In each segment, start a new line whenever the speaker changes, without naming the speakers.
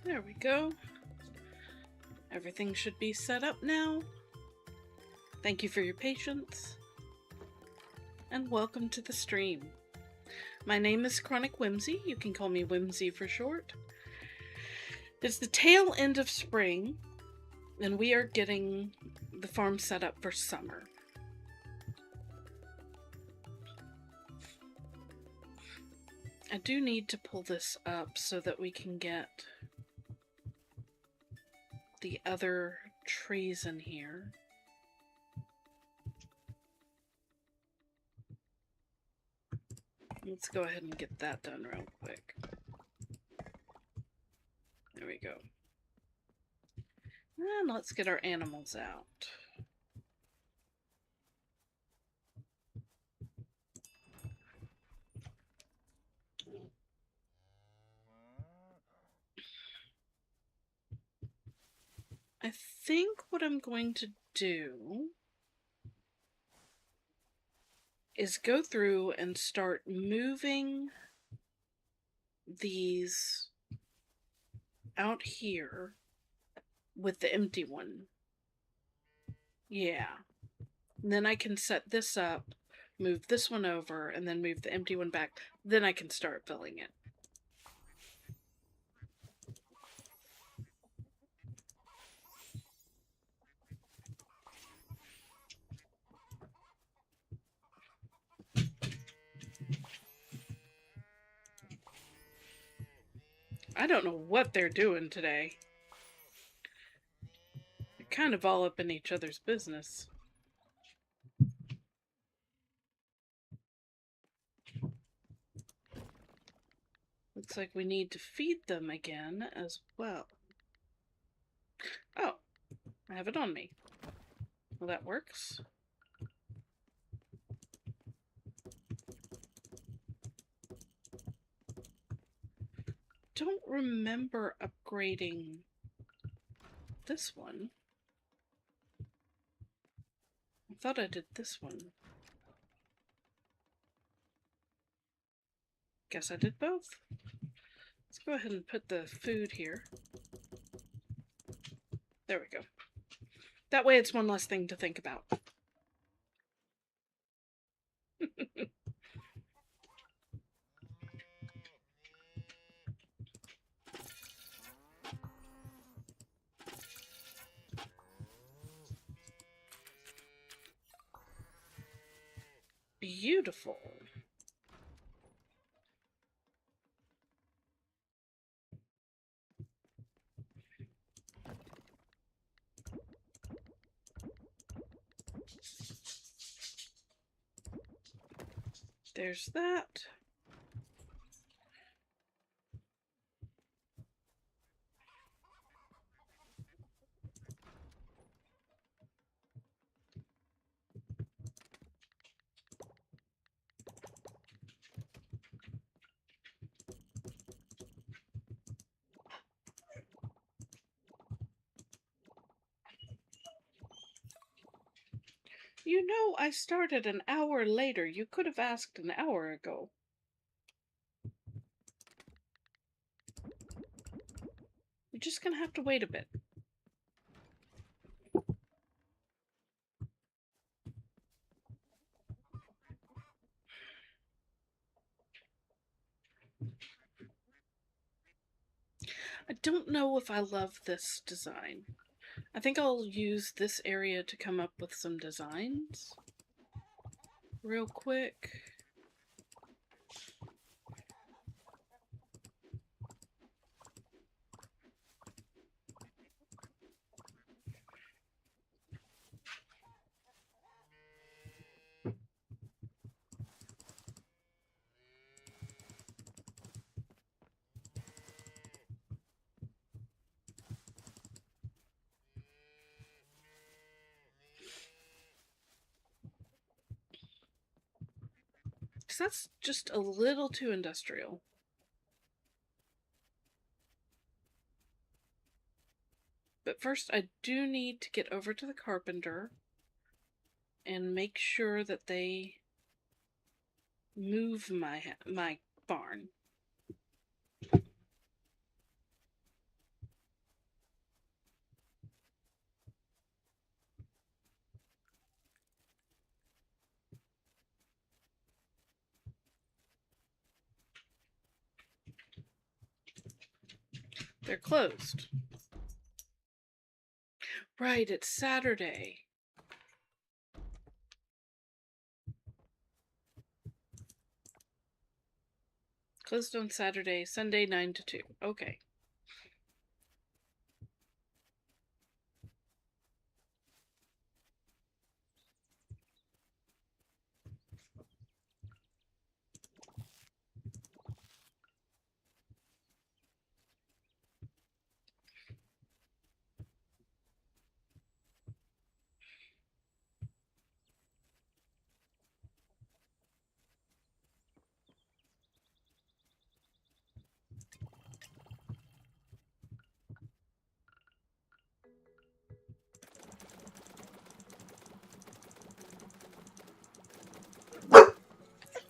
There we go. Everything should be set up now. Thank you for your patience. And welcome to the stream. My name is Chronic Whimsy. You can call me Whimsy for short. It's the tail end of spring, and we are getting the farm set up for summer. I do need to pull this up so that we can get the other trees in here. Let's go ahead and get that done real quick. There we go. And let's get our animals out. I think what I'm going to do is go through and start moving these out here with the empty one. Yeah. And then I can set this up, move this one over, and then move the empty one back. Then I can start filling it. I don't know what they're doing today. They're kind of all up in each other's business. Looks like we need to feed them again as well. Oh, I have it on me. Well, that works. Don't remember upgrading this one. I thought I did this one. Guess I did both. Let's go ahead and put the food here. There we go. That way it's one less thing to think about. Beautiful. There's that. You know, I started an hour later. You could have asked an hour ago. You're just gonna have to wait a bit. I don't know if I love this design. I think I'll use this area to come up with some designs real quick. That's just a little too industrial. But first, I do need to get over to the carpenter and make sure that they move my barn. They're closed. Right, it's Saturday. Closed on Saturday, Sunday 9 to 2. Okay.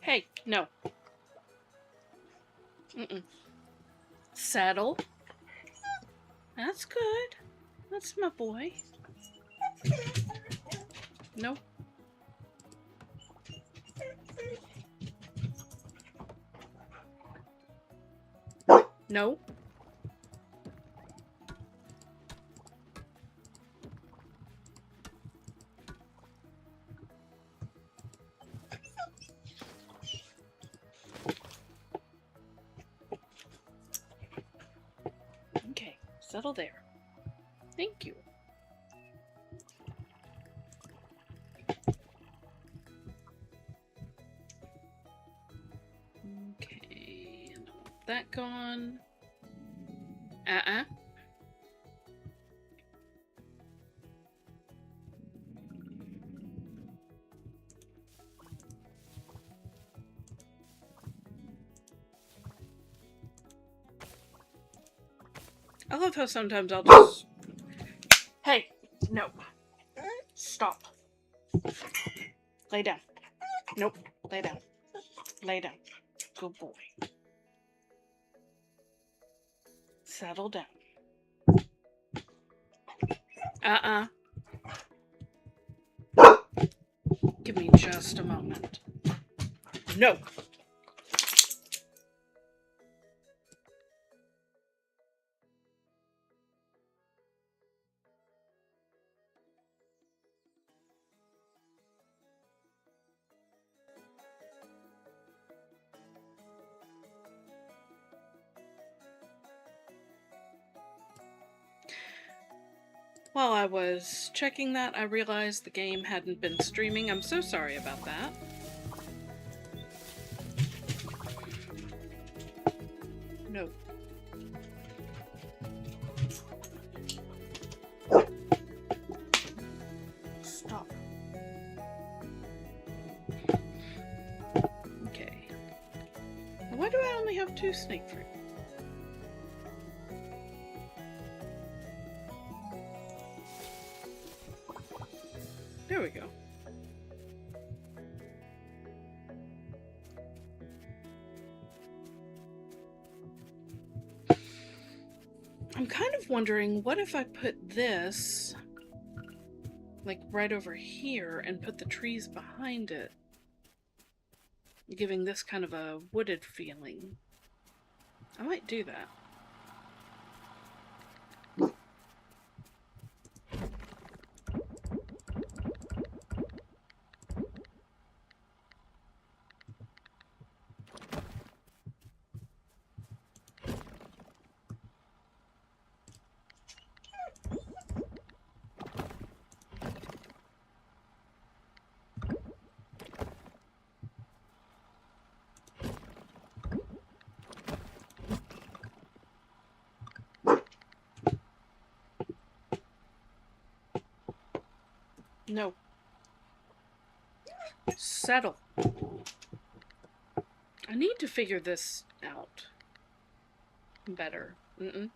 Hey, no. Mm-mm. Settle. That's good. That's my boy. No. No. Okay, settle there. Thank you. Okay, and I want that gone. I love how sometimes I'll just... Hey, no. Stop. Lay down. Nope. Lay down. Lay down. Good boy. Settle down. Give me just a moment. No. While I was checking that, I realized the game hadn't been streaming. I'm so sorry about that. No. Stop. Okay. Why do I only have 2 snake fruit? There we go. I'm kind of wondering, what if I put this, like, right over here and put the trees behind it, giving this kind of a wooded feeling. I might do that. No. Settle. I need to figure this out better. I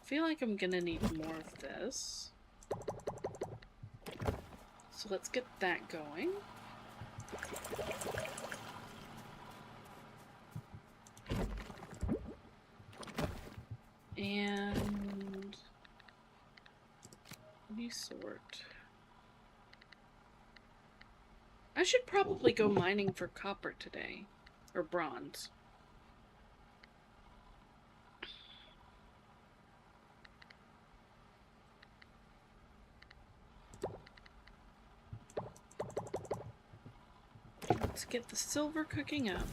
feel like I'm gonna need more of this. So let's get that going. And sort. I should probably go mining for copper today. Or bronze. Let's get the silver cooking up.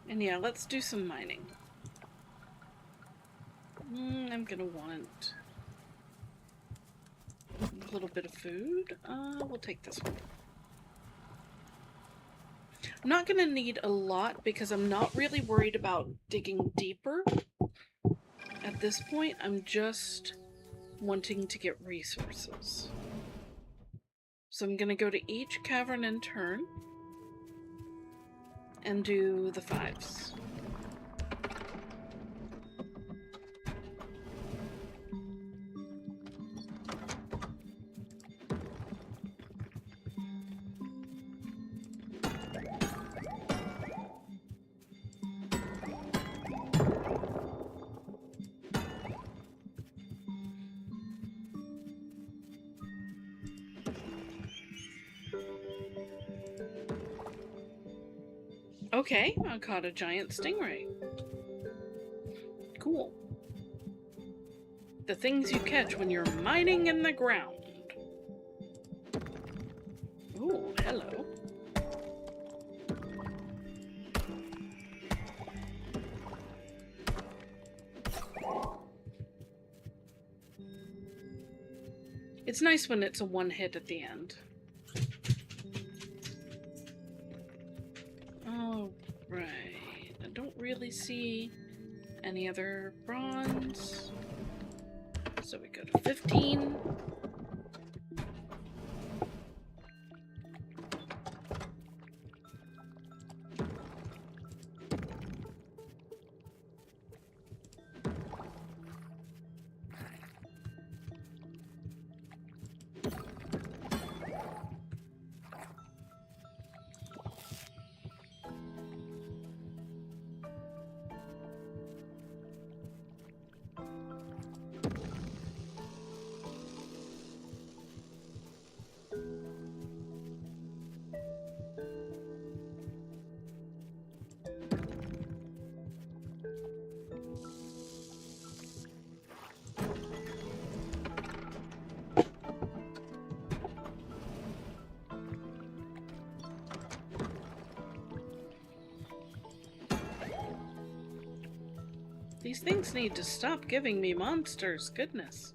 And yeah, let's do some mining. I'm gonna want a little bit of food. We'll take this one. I'm not gonna need a lot because I'm not really worried about digging deeper. At this point, I'm just wanting to get resources. So I'm gonna go to each cavern in turn and do the 5s. Okay, I caught a giant stingray. Cool. The things you catch when you're mining in the ground. Ooh, hello. It's nice when it's a one hit at the end. Right. I don't really see any other bronze. So we go to 15. These things need to stop giving me monsters, goodness.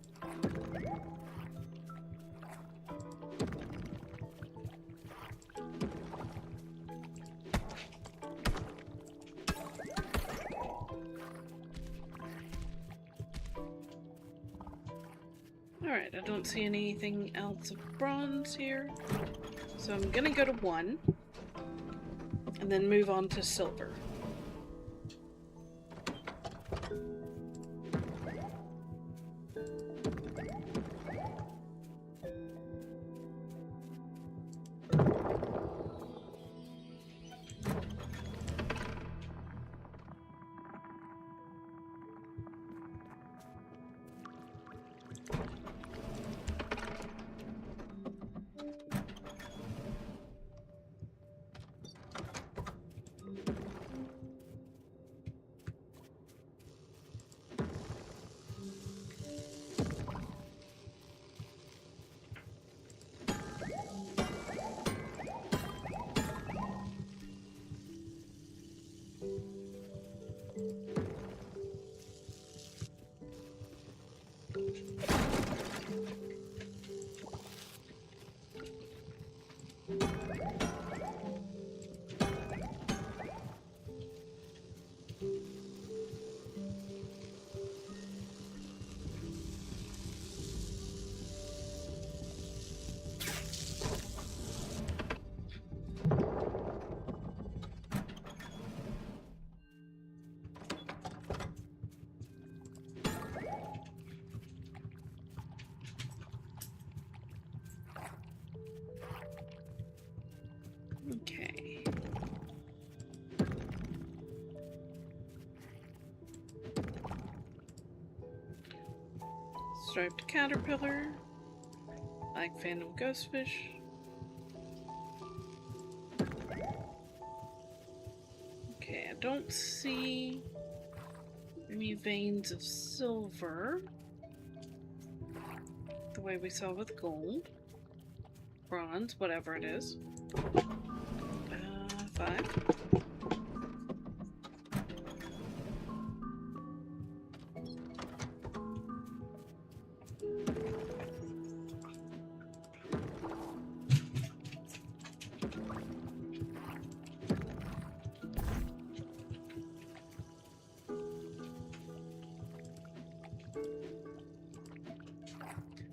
Alright, I don't see anything else of bronze here. So I'm gonna go to 1 and then move on to silver. striped caterpillar, black phantom ghostfish. Okay, I don't see any veins of silver the way we saw with gold. Bronze, whatever it is. 5.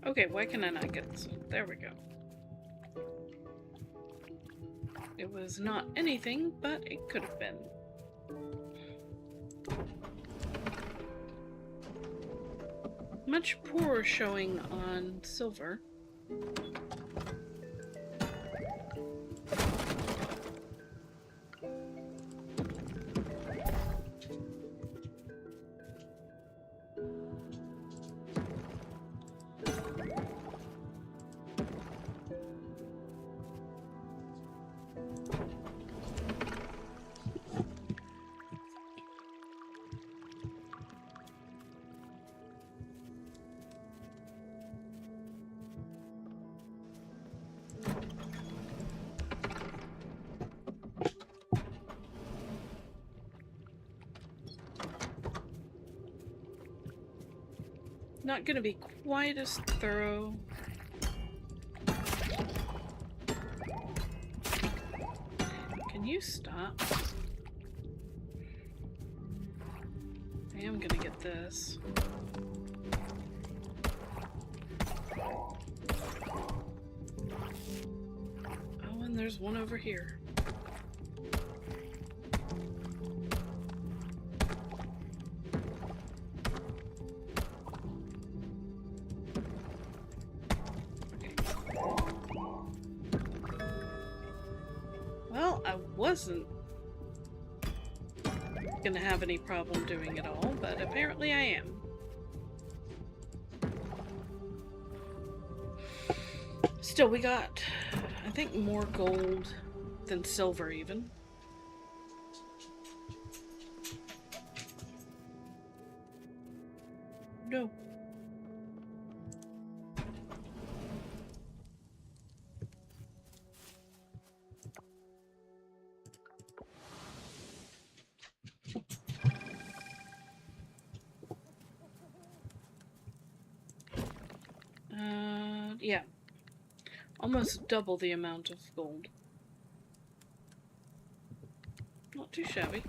Okay, why can I not get this? There we go. It was not anything, but it could have been. Much poorer showing on silver. Not gonna be quite as thorough. Can you stop? I am gonna get this. Oh, and there's one over here. Wasn't gonna have any problem doing it all, but apparently I am. Still, we got, I think, more gold than silver even. No. Yeah. Almost double the amount of gold. Not too shabby.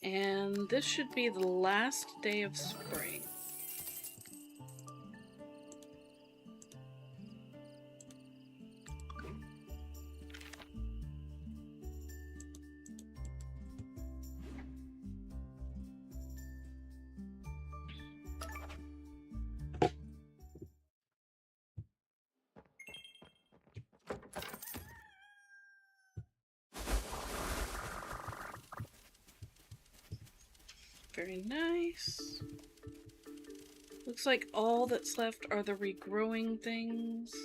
And this should be the last day of spring. Very nice. Looks like all that's left are the regrowing things.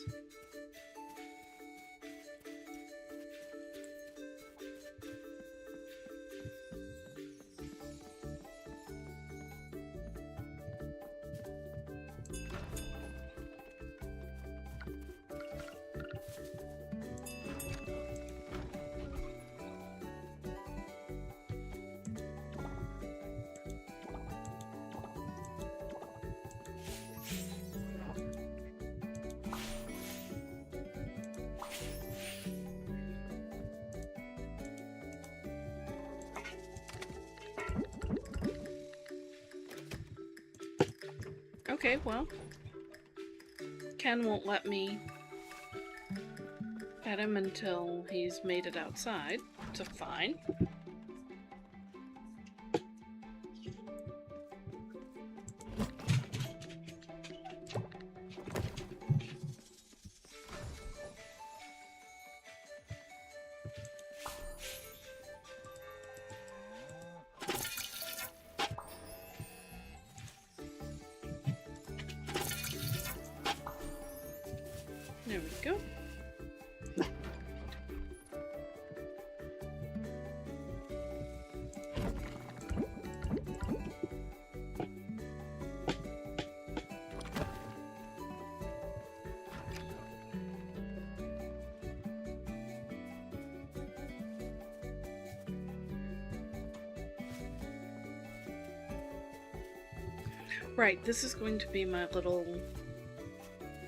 Okay, well, Ken won't let me pet him until he's made it outside, so fine. go. Right, this is going to be my little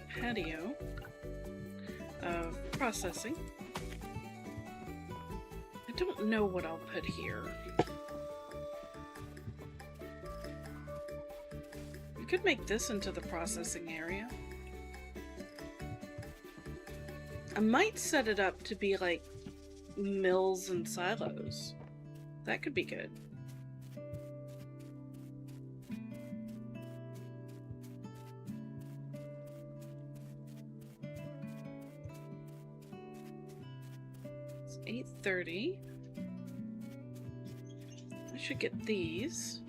patio of processing. I don't know what I'll put here. You could make this into the processing area. I might set it up to be like mills and silos. That could be good. It's 8:30. I should get these.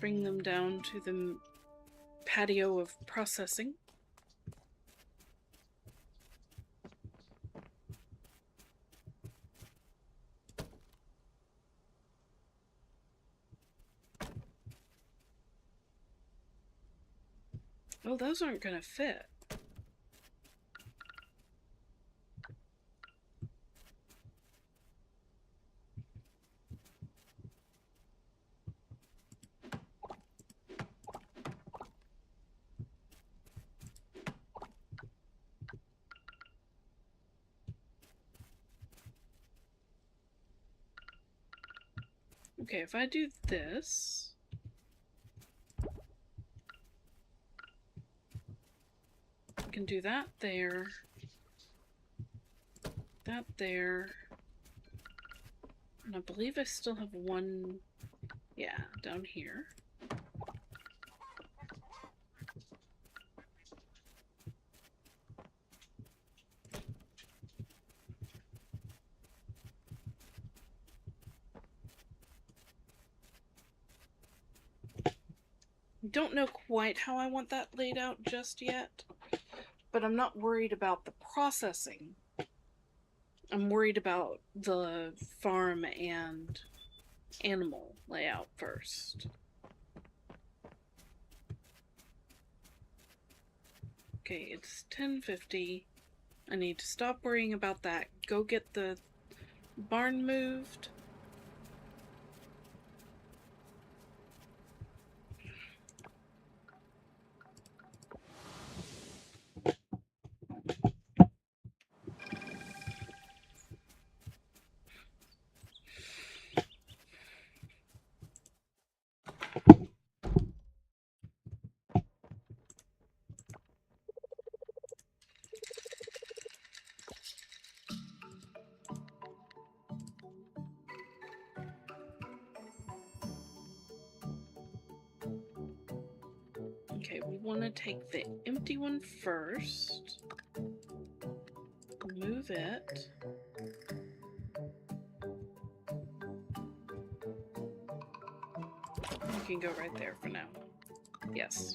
Bring them down to the patio of processing. Oh, those aren't gonna fit. Okay, if I do this, I can do that there, that there, and I believe I still have one, yeah, down here. Don't know quite how I want that laid out just yet, but I'm not worried about the processing. I'm worried about the farm and animal layout first. Okay, it's 10:50. I need to stop worrying about that. Go get the barn moved. Okay, we want to take the empty one first. Move it. You can go right there for now. Yes.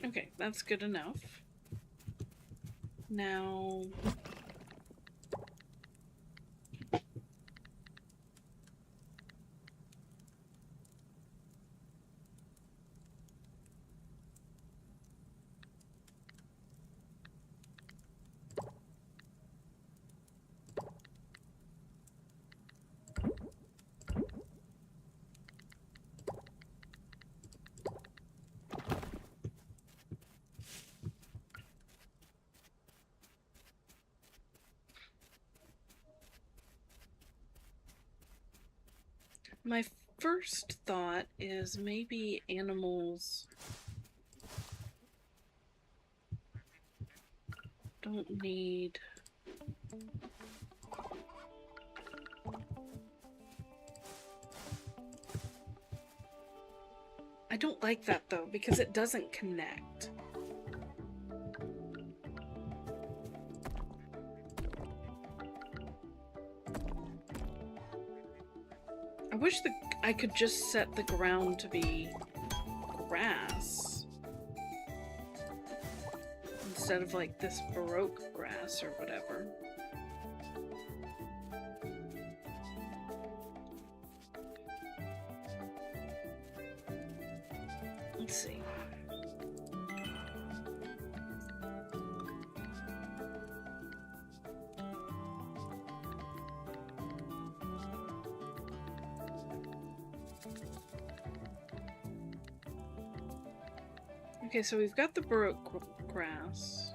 Okay, that's good enough. Now... My first thought is maybe animals don't need... I don't like that though, because it doesn't connect. I wish I could just set the ground to be grass instead of like this Baroque grass or whatever. Let's see. Okay, so we've got the Baroque grass.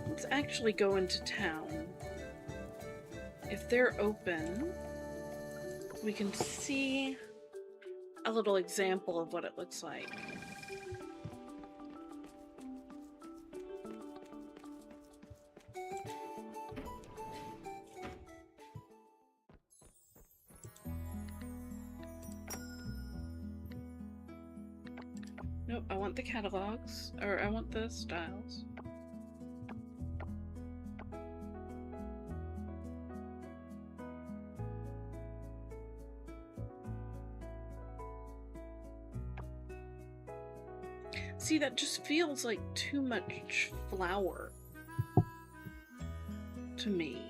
Let's actually go into town. If they're open, we can see a little example of what it looks like. Nope, I want the catalogs, or I want the styles. See, that just feels like too much flour to me.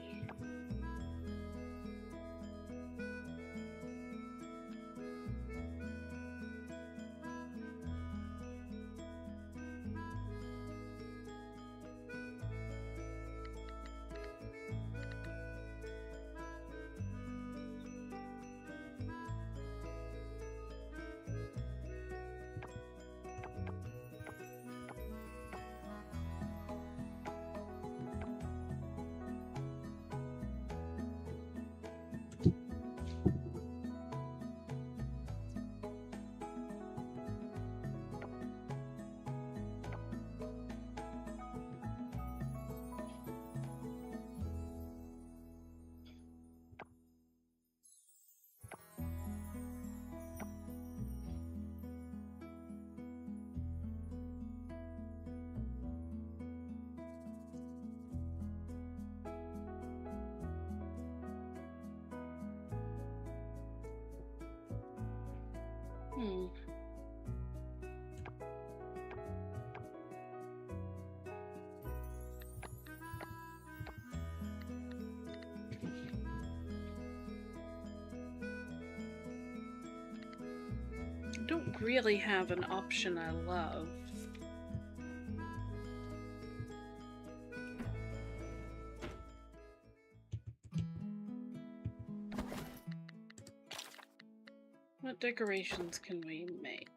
I don't really have an option I love. What decorations can we make?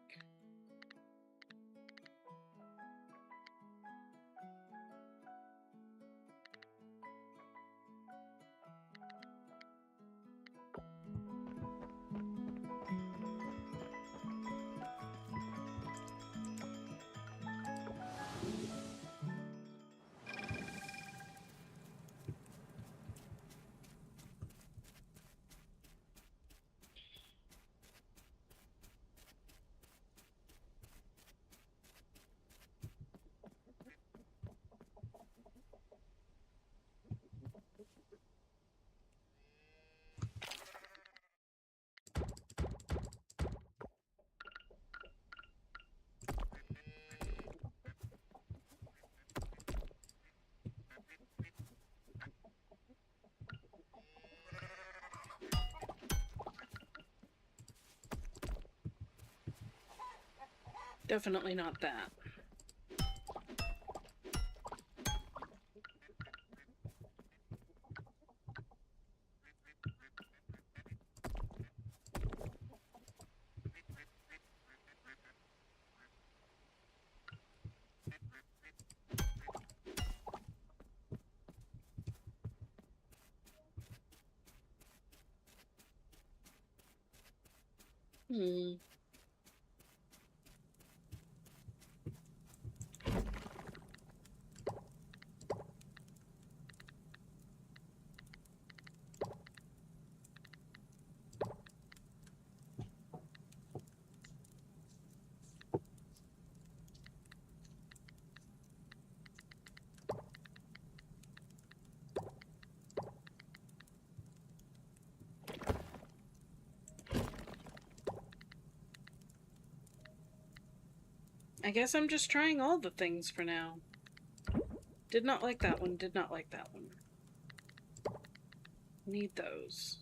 Definitely not that. I guess I'm just trying all the things for now. Did not like that one, did not like that one. Need those.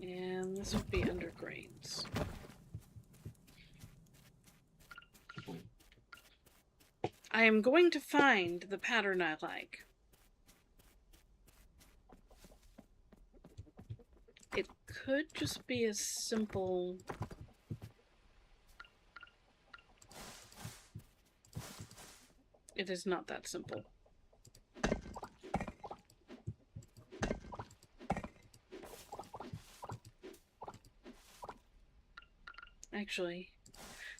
And this would be under grains. I am going to find the pattern I like. It could just be as simple... It is not that simple. Actually,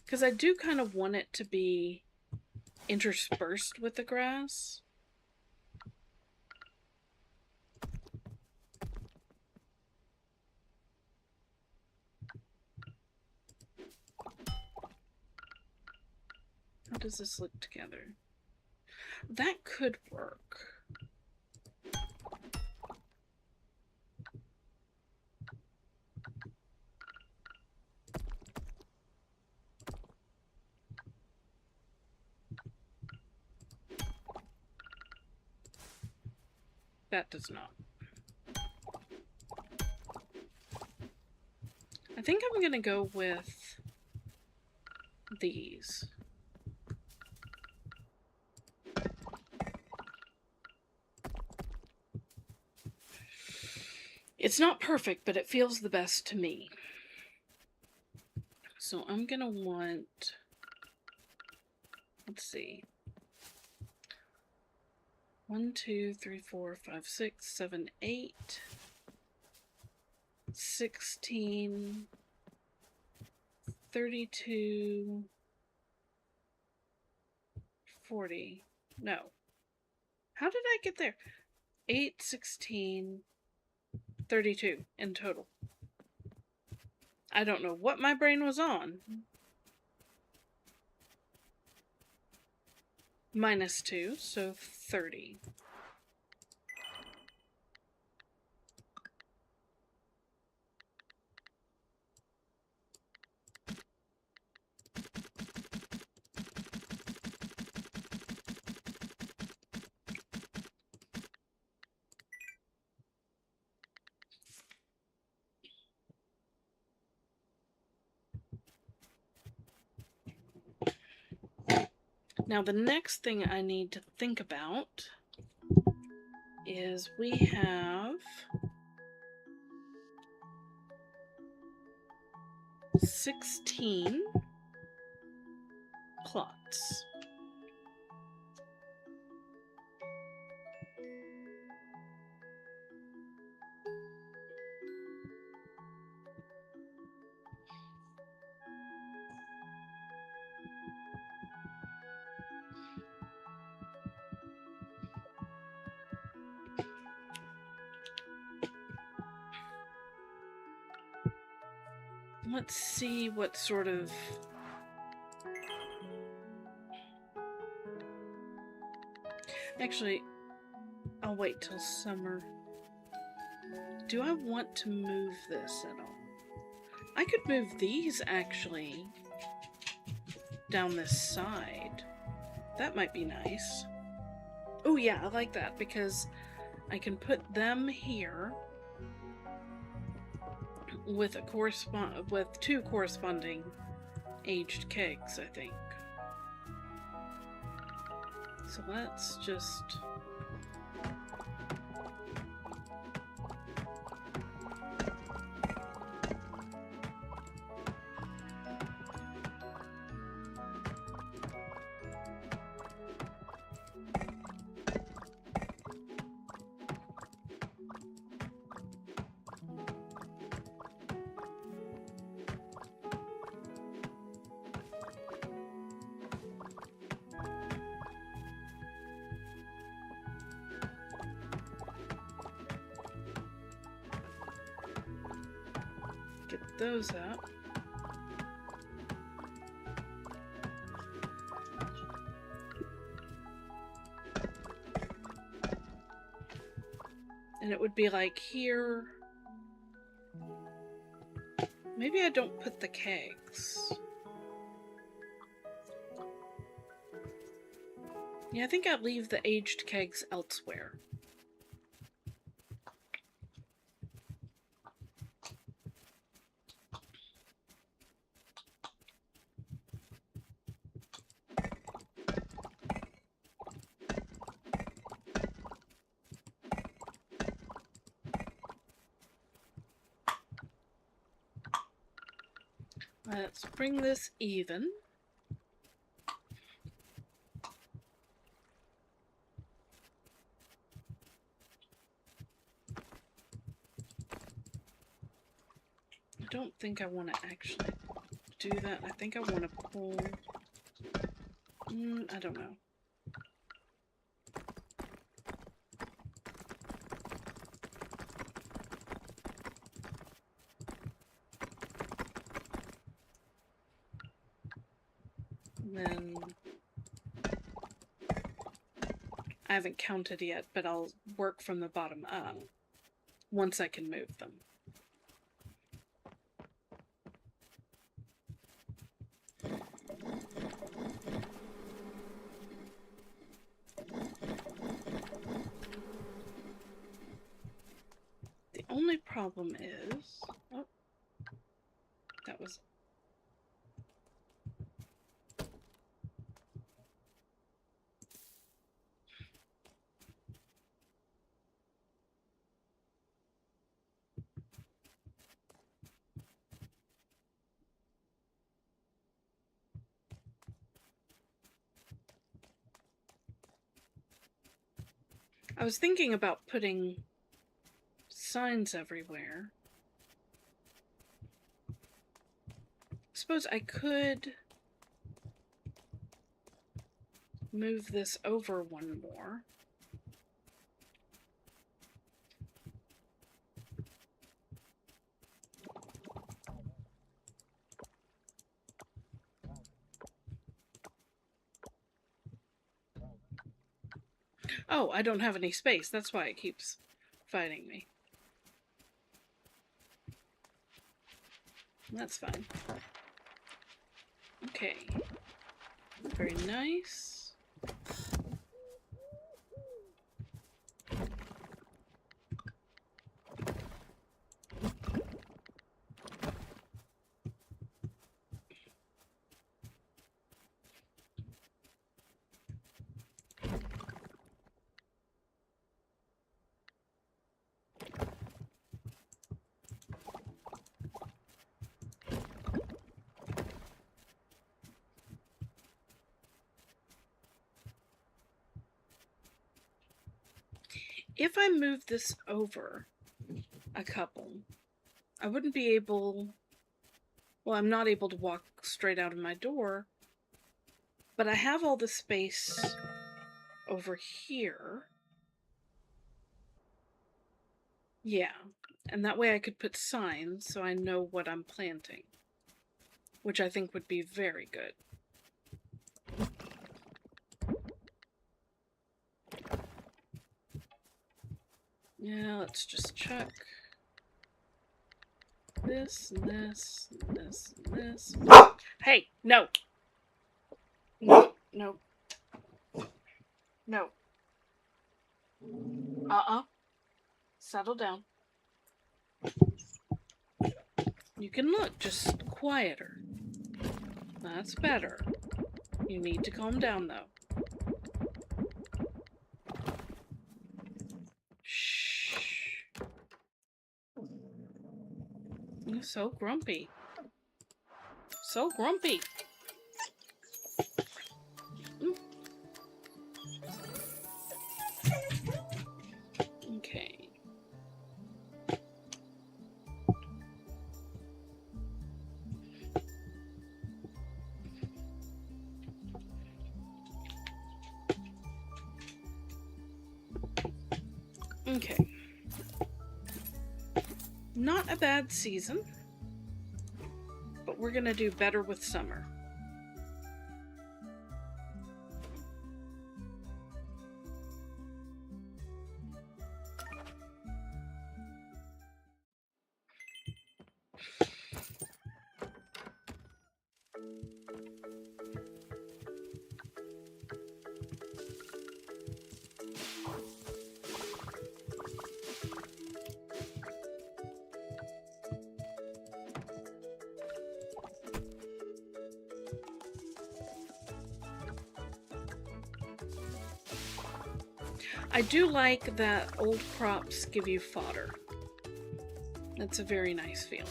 because I do kind of want it to be interspersed with the grass. How does this look together? That could work. That does not. I think I'm gonna go with these. It's not perfect, but it feels the best to me. So I'm gonna want, let's see, 1, 2, 3, 4, 5, 6, 7, 8, 16, 32, 40. No. How did I get there? 8, 16, 32 in total. I don't know what my brain was on. Minus 2, so 30. Now the next thing I need to think about is we have 16 plots. Let's see what sort of... Actually, I'll wait till summer. Do I want to move this at all? I could move these, actually, down this side. That might be nice. Oh yeah, I like that, because I can put them here with with 2 corresponding aged kegs, I think. So let's just... those up. And it would be like here. Maybe I don't put the kegs. Yeah, I think I'd leave the aged kegs elsewhere. Let's bring this even. I don't think I want to actually do that. I think I want to pull... I don't know. And then... I haven't counted yet, but I'll work from the bottom up once I can move them. The only problem is... Oh, that was... I was thinking about putting signs everywhere. I suppose I could move this over one more. Oh, I don't have any space. That's why it keeps fighting me. That's fine. Okay. Very nice. If I move this over a couple, I wouldn't be able... Well, I'm not able to walk straight out of my door, but I have all the space over here. Yeah, and that way I could put signs so I know what I'm planting, which I think would be very good. Yeah, let's just check. This, and this, and this, and this. Hey, no! No, no. No. Settle down. You can look, just quieter. That's better. You need to calm down, though. Shh. You're so grumpy. So grumpy. Okay. Okay. Not a bad season. we're gonna do better with summer. I do like that old crops give you fodder. That's a very nice feeling.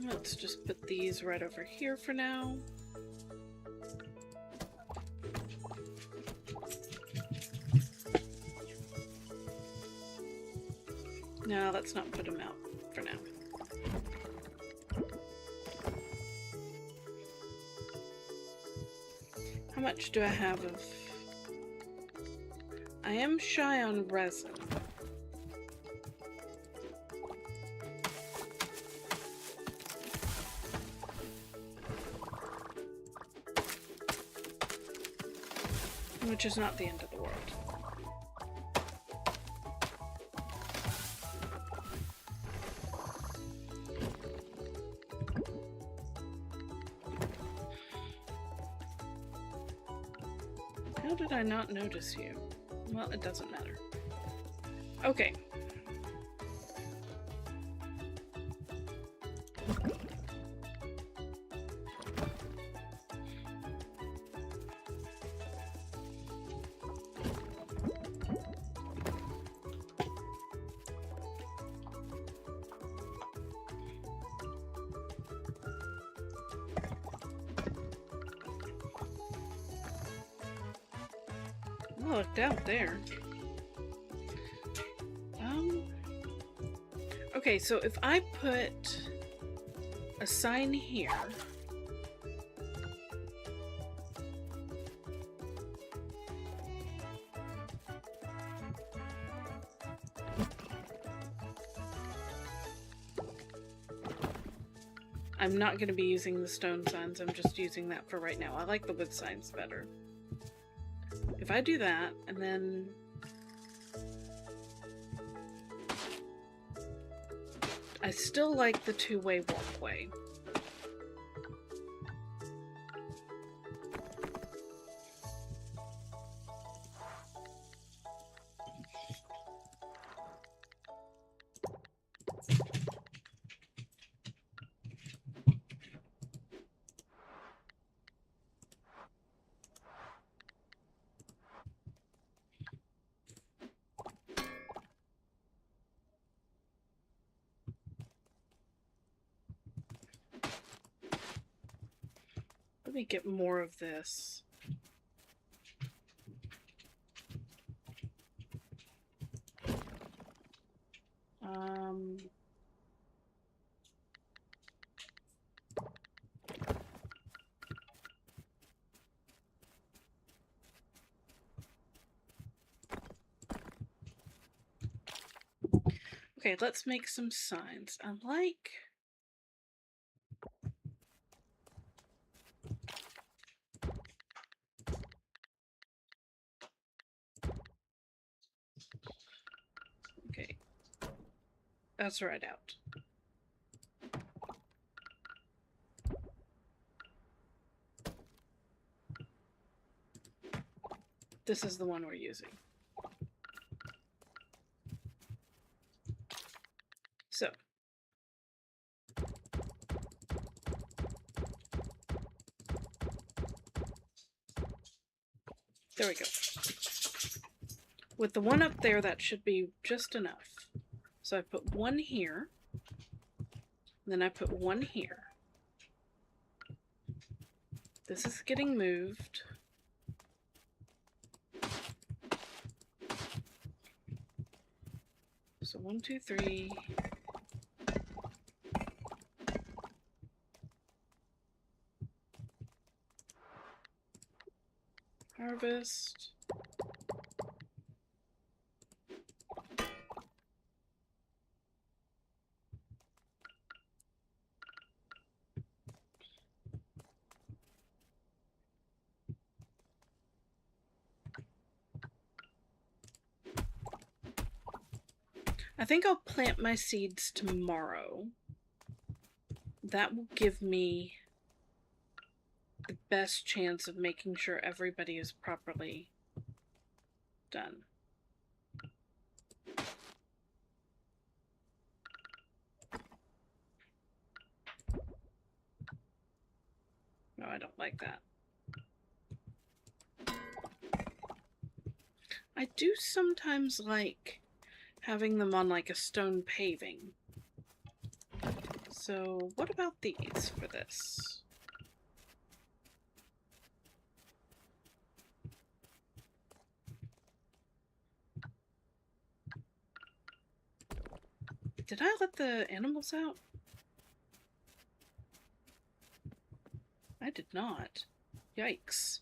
Let's just put these right over here for now. No, let's not put them out for now. How much do I have of... I am shy on resin. Which is not the end of the world. How did I not notice you? Well, it doesn't matter. Okay. Looked out there. Okay, so if I put a sign here, I'm not going to be using the stone signs, I'm just using that for right now. I like the wood signs better. If I do that, and then I still like the two-way walkway. Let me get more of this. Okay, let's make some signs. I like... Okay. That's right out. This is the one we're using. So. There we go. With the one up there, that should be just enough. So I put one here, then I put one here. This is getting moved. So 1, 2, 3. Harvest. I think I'll plant my seeds tomorrow. That will give me the best chance of making sure everybody is properly done. No, I don't like that. I do sometimes like having them on like a stone paving. So what about these for this? Did I let the animals out? I did not. Yikes.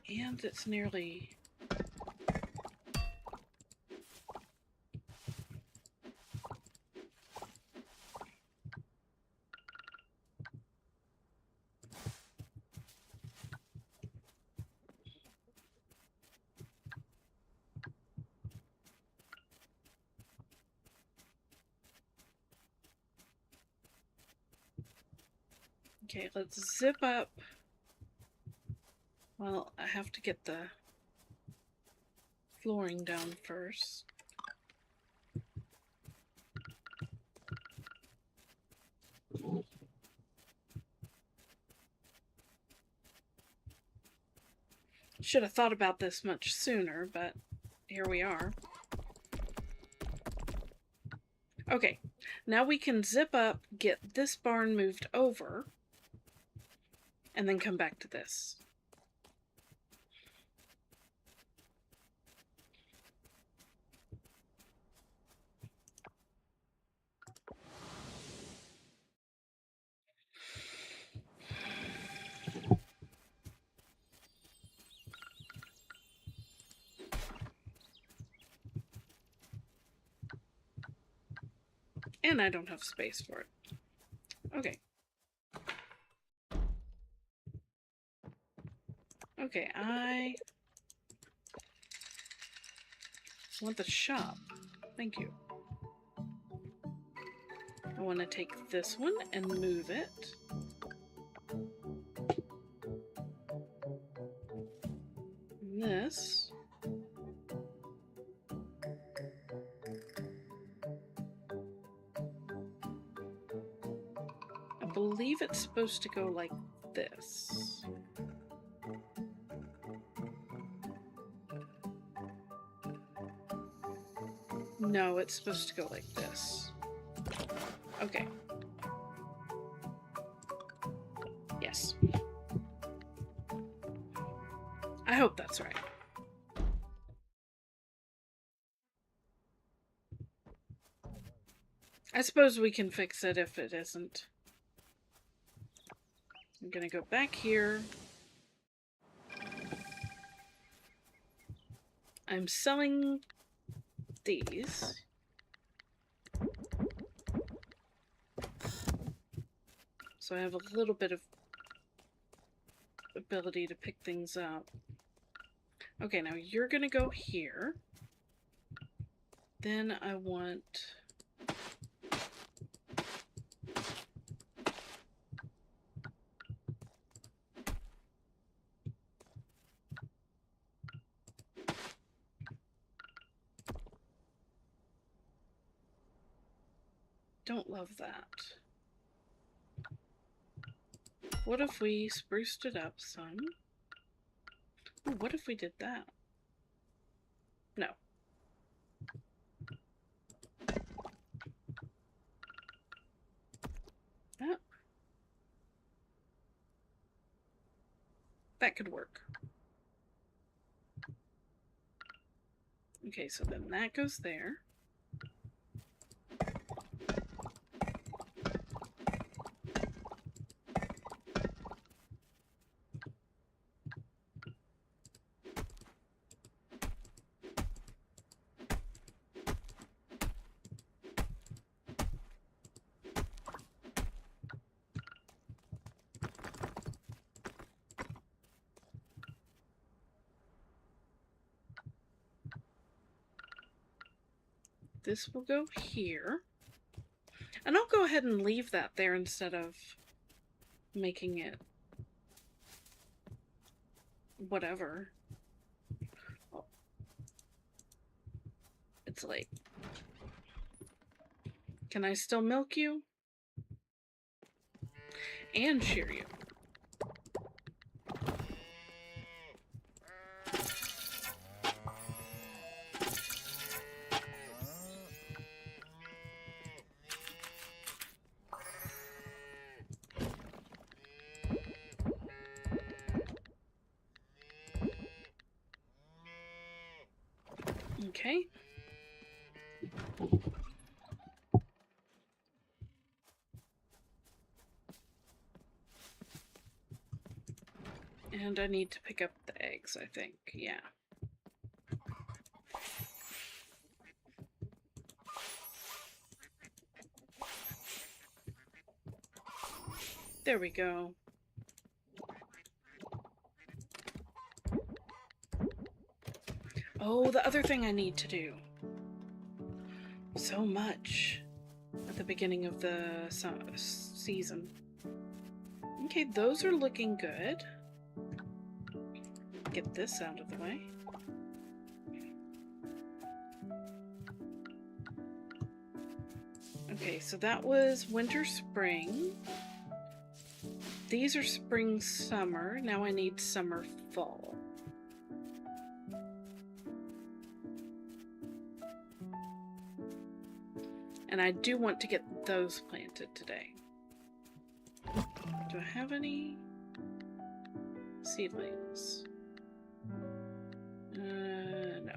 And it's nearly... Okay, let's zip up. Well, I have to get the flooring down first. Should have thought about this much sooner, but here we are. Okay, now we can zip up, get this barn moved over, and then come back to this. And I don't have space for it. Okay. Okay, I want the shop. Thank you. I want to take this one and move it. And this. I believe it's supposed to go like this. No, it's supposed to go like this. Okay. Yes. I hope that's right. I suppose we can fix it if it isn't. I'm gonna go back here. I'm selling these. So I have a little bit of ability to pick things up. Okay, now you're gonna go here. Then I want... Don't love that. What if we spruced it up some? Ooh, what if we did that? No. Oh. That could work. Okay, so then that goes there. This will go here. And I'll go ahead and leave that there instead of making it whatever. Oh. It's late. Can I still milk you? And shear you? Okay. And I need to pick up the eggs, I think. Yeah. There we go. Oh, the other thing I need to do. So much at the beginning of the season. Okay, those are looking good. Get this out of the way. Okay, so that was winter, spring. These are spring, summer. Now I need summer, fall. And I do want to get those planted today. Do I have any seedlings? No.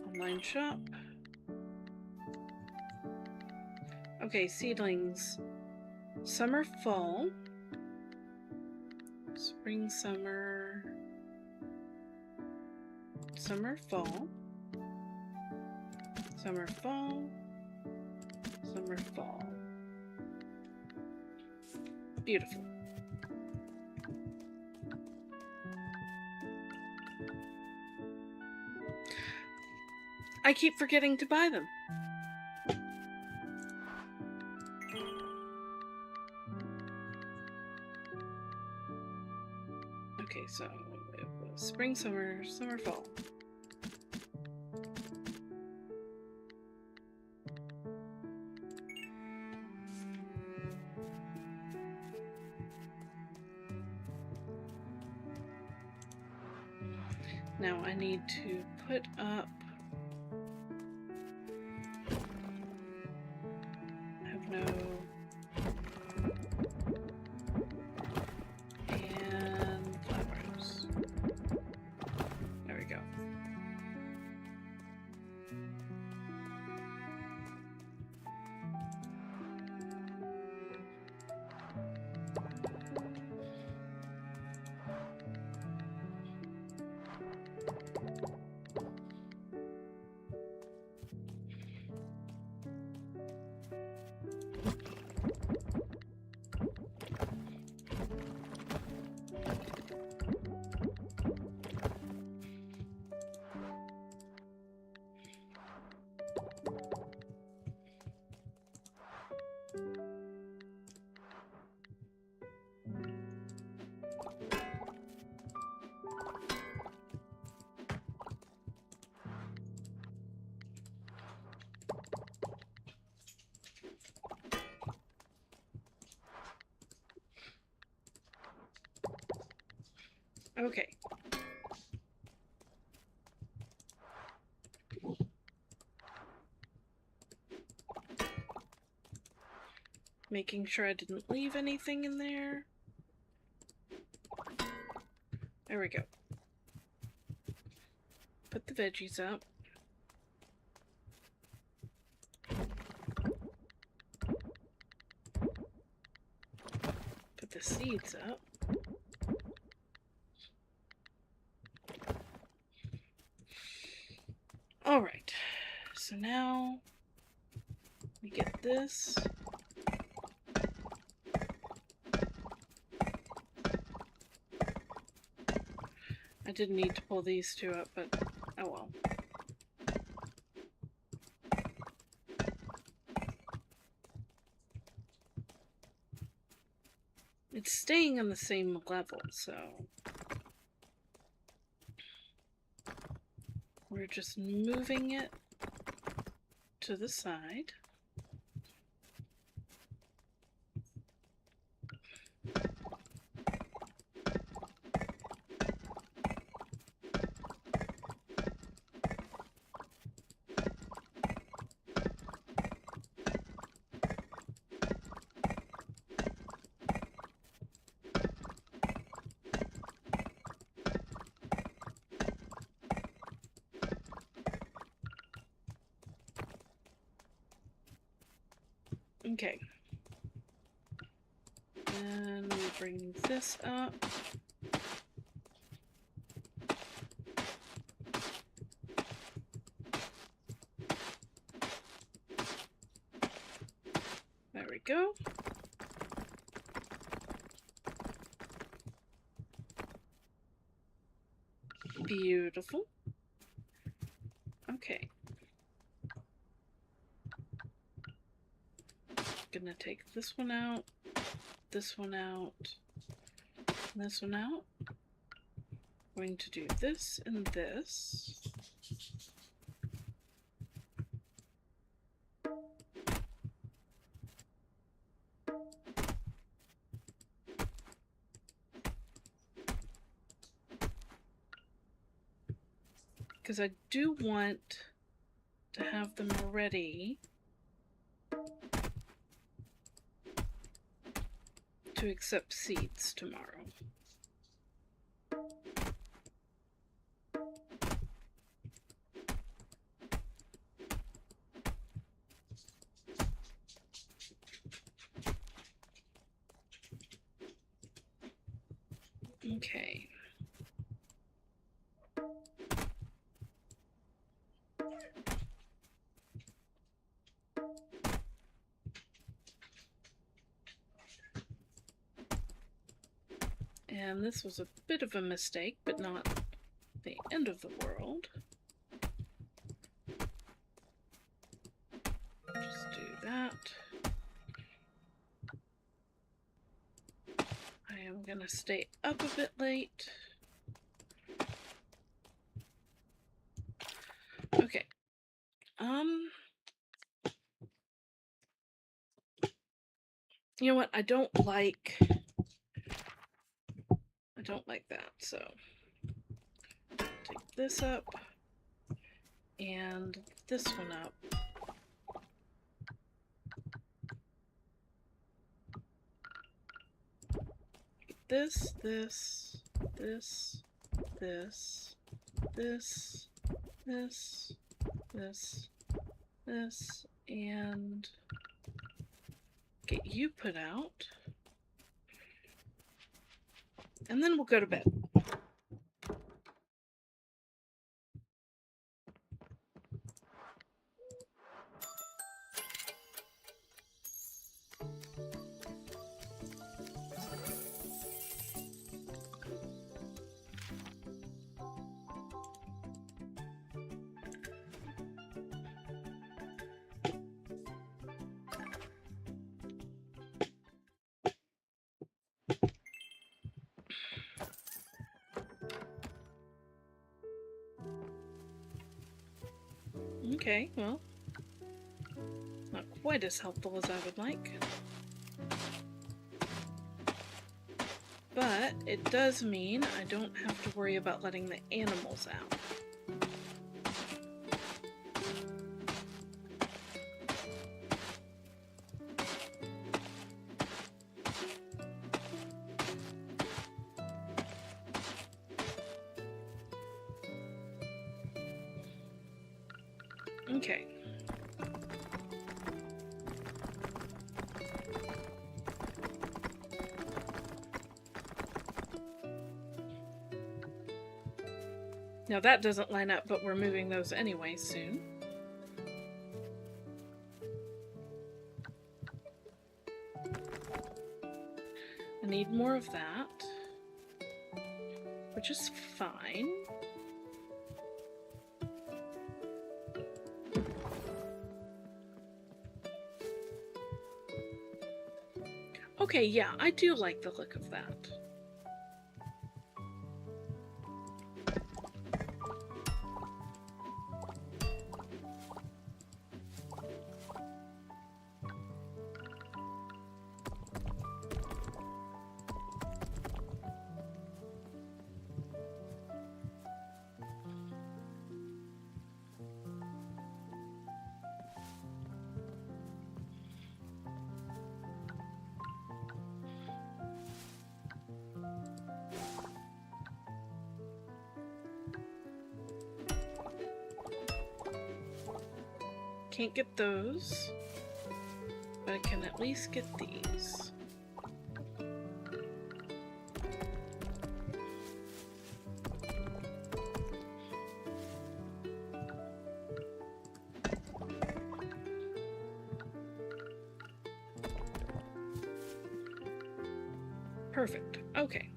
Online shop. Okay, seedlings. Summer, fall. Spring, summer. Summer, fall. Summer, fall. Summer, fall. Beautiful. I keep forgetting to buy them. Okay, so it was spring, summer, summer, fall. Now I need to put up. I have no. And flowers. There we go. Okay. Making sure I didn't leave anything in there. There we go. Put the veggies up. Put the seeds up. Alright, so now we get this. I didn't need to pull these two up, but oh well. It's staying on the same level, so we're just moving it to the side. Okay. And we bring this up. There we go. Beautiful. Okay. Gonna take this one out, this one out, and this one out. Going to do this and this. Because I do want to have them ready to accept seeds tomorrow. Okay. And this was a bit of a mistake, but not the end of the world. Just do that. I am gonna stay up a bit late. Okay. You know what? I don't like that, so take this up and this one up. This, this, this, this, this, this, this, this, and get you put out. And then we'll go to bed. Okay, well, not quite as helpful as I would like. But it does mean I don't have to worry about letting the animals out. Okay. Now that doesn't line up, but we're moving those anyway soon. I need more of that, which is fine. Okay, yeah, I do like the look of that. Can't get those, but I can at least get these. Perfect. Okay.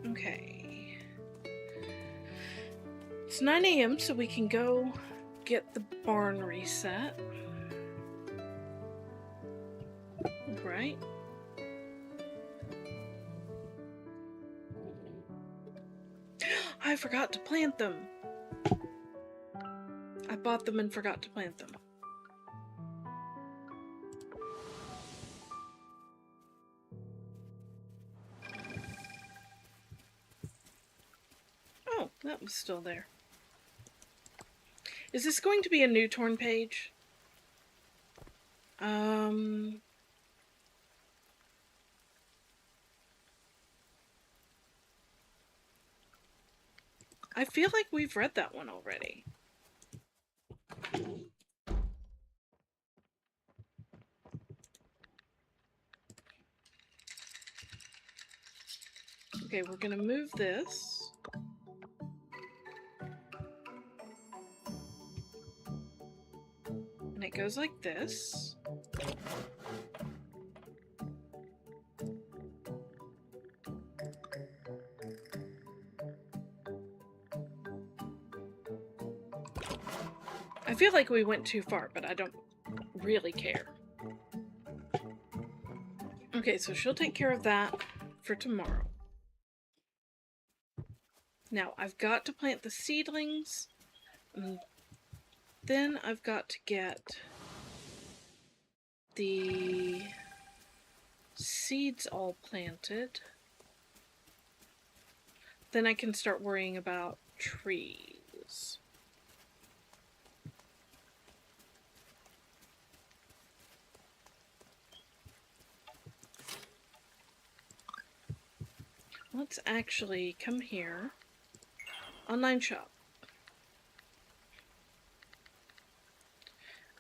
Okay. It's 9 a.m., so we can go get the barn reset. Right? I forgot to plant them. I bought them and forgot to plant them. Oh, that was still there. Is this going to be a new torn page? I feel like we've read that one already. Okay, we're gonna move this. And it goes like this. I feel like we went too far, but I don't really care. Okay, so she'll take care of that for tomorrow. Now, I've got to plant the seedlings, and then I've got to get the seeds all planted. Then I can start worrying about trees. Let's actually come here. Online shop.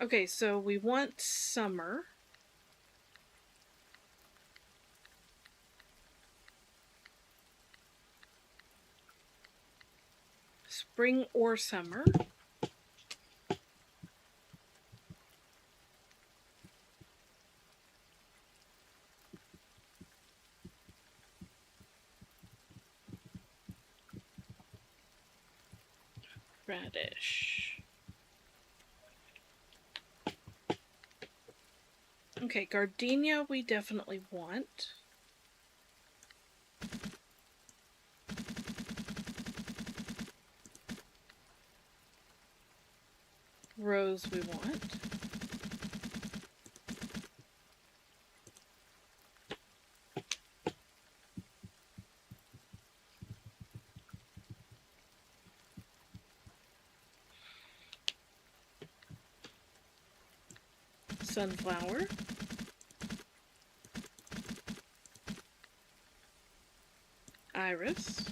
Okay, so we want summer. Spring or summer. Radish. Okay, gardenia we definitely want. Rose we want. Sunflower. Iris.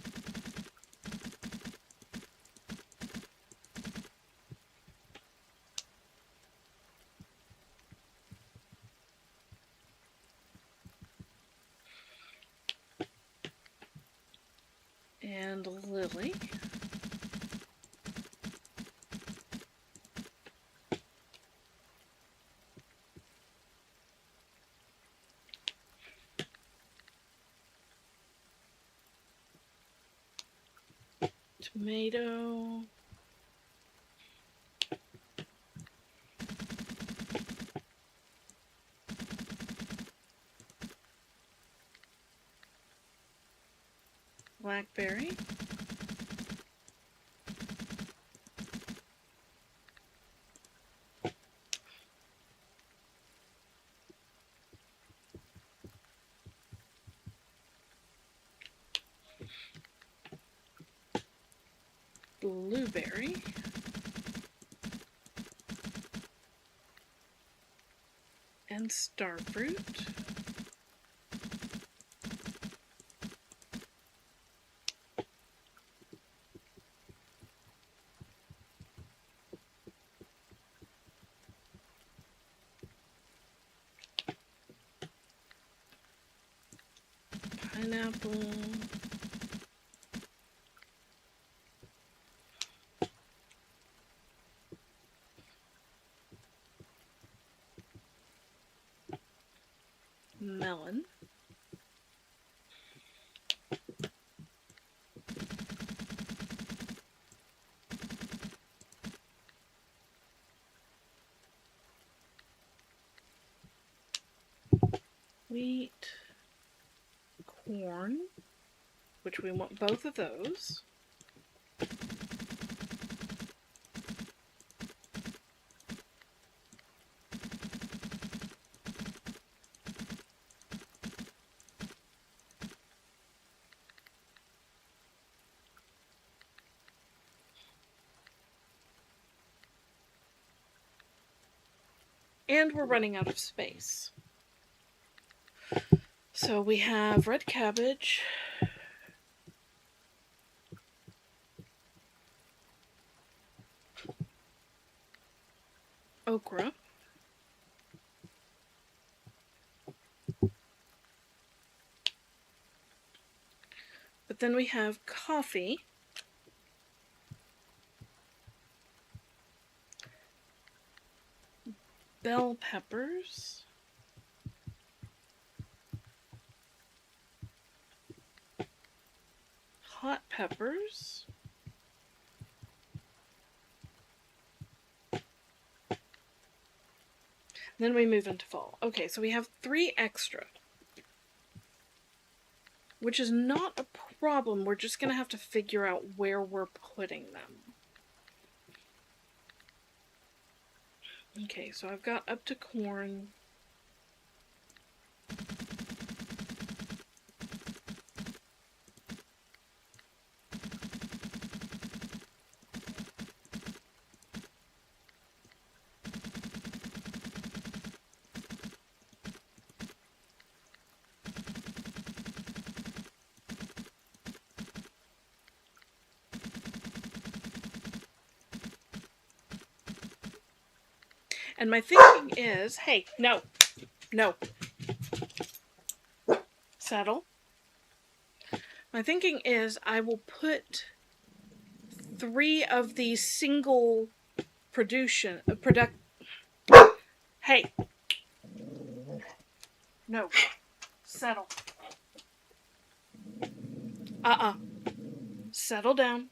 And lily. Tomato. Blackberry. Blueberry. And starfruit. Pineapple. Melon. Wheat. Corn, which we want both of those. And we're running out of space. So we have red cabbage, okra, but then we have coffee, bell peppers, hot peppers, then we move into fall. Okay, so we have 3 extra, which is not a problem. We're just going to have to figure out where we're putting them. Okay, so I've got up to corn. And my thinking is, hey, no, settle. My thinking is I will put 3 of these single hey, no, settle. Settle down.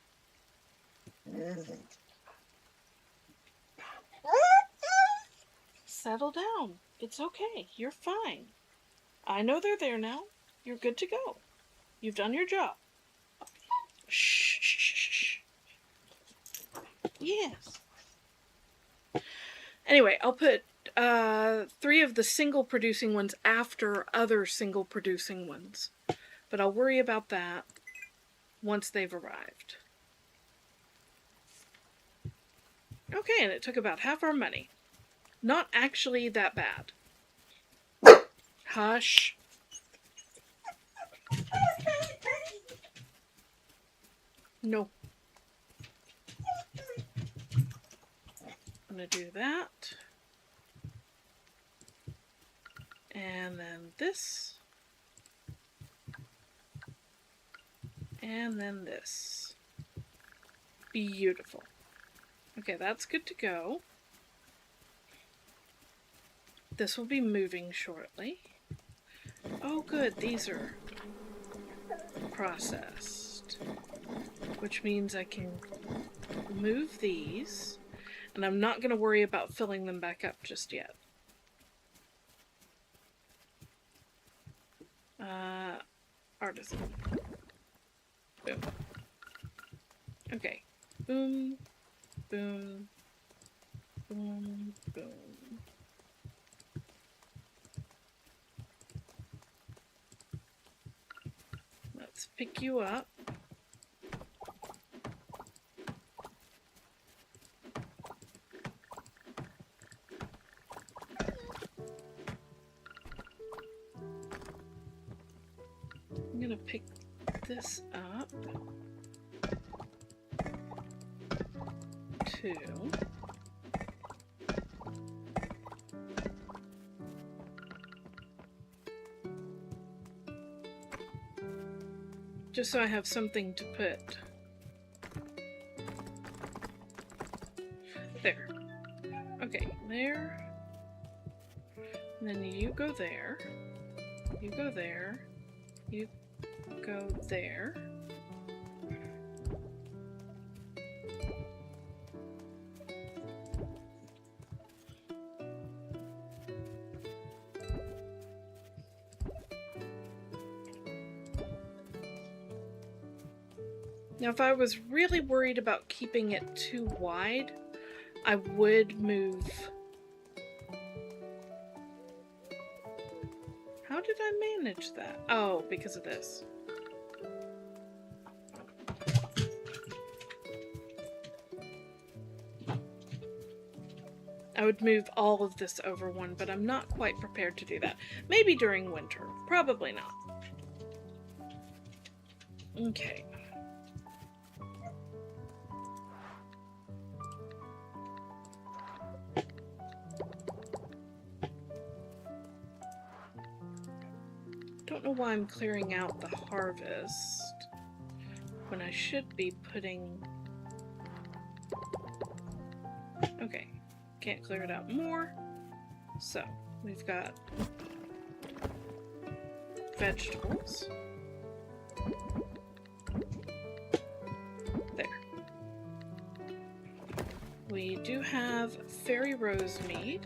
settle down. It's okay. You're fine. I know they're there now. You're good to go. You've done your job. Shh, shh, shh, shh. Yes. Anyway, I'll put 3 of the single producing ones after other single producing ones. But I'll worry about that once they've arrived. Okay, and it took about half our money. Not actually that bad. Hush. No. I'm going to do that. And then this. And then this. Beautiful. Okay, that's good to go. This will be moving shortly. Oh good, these are processed. Which means I can move these. And I'm not going to worry about filling them back up just yet. Artisan. Boom. Okay. Boom. Boom. Boom. Boom. Let's pick you up. I'm gonna pick this up. 2. Just so I have something to put. There. Okay, there. And then you go there. You go there. You go there. Now, if I was really worried about keeping it too wide, I would move. How did I manage that? Oh, because of this. I would move all of this over one, but I'm not quite prepared to do that. Maybe during winter. Probably not. Okay. Don't know why I'm clearing out the harvest when I should be putting... Okay, can't clear it out more. So, we've got vegetables. There. We do have fairy rose mead,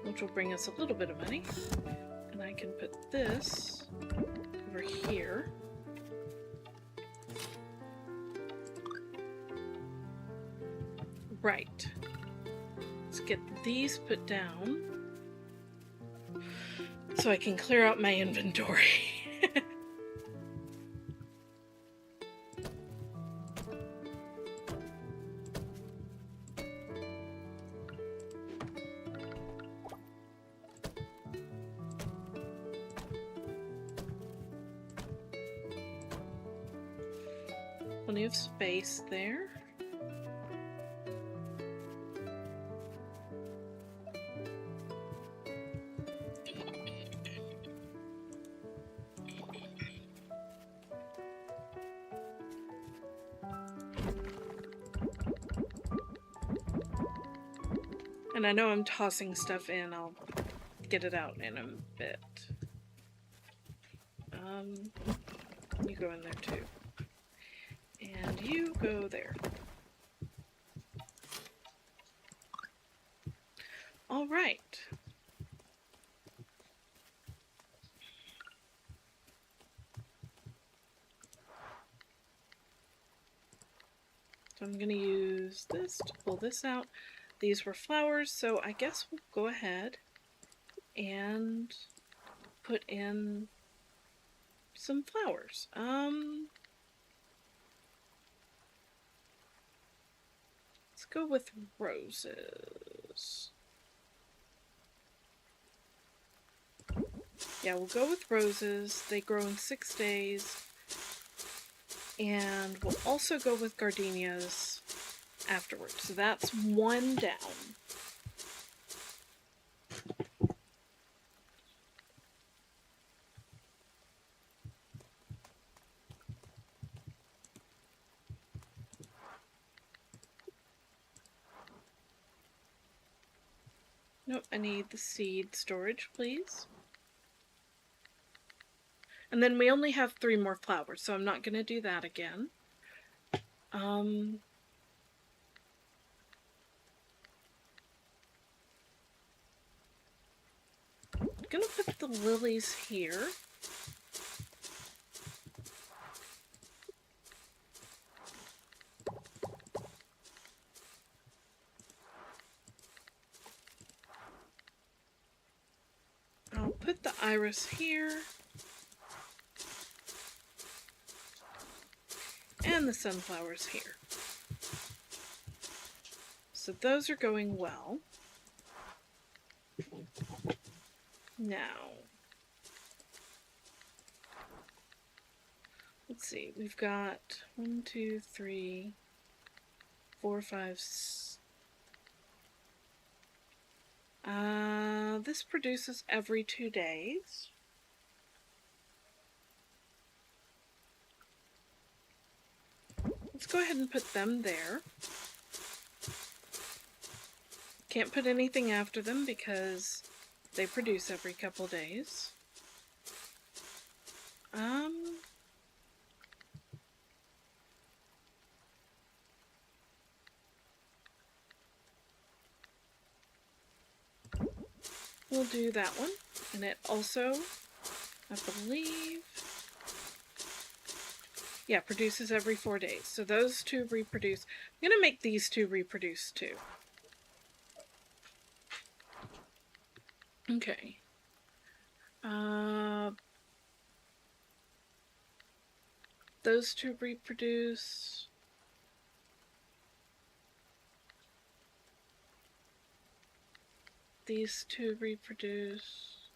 which will bring us a little bit of money. And I can put this over here. Right. Let's get these put down so I can clear out my inventory. Plenty of space there. And I know I'm tossing stuff in, I'll get it out in a bit. You go in there too. And you go there. All right. So I'm going to use this to pull this out. These were flowers, so I guess we'll go ahead and put in some flowers. Let's go with roses. Yeah, we'll go with roses. They grow in 6 days. And we'll also go with gardenias afterwards. So that's one down. Nope, I need the seed storage, please. And then we only have 3 more flowers, so I'm not going to do that again. I'm going to put the lilies here. I'll put the iris here. And the sunflowers here. So those are going well. Now, let's see, we've got 1, 2, 3, 4, 5, this produces every 2 days. Let's go ahead and put them there. Can't put anything after them because they produce every couple days. We'll do that one. And it also, I believe, yeah, produces every 4 days. So those 2 reproduce. I'm going to make these 2 reproduce too. Okay. Those 2 reproduce. These 2 reproduce.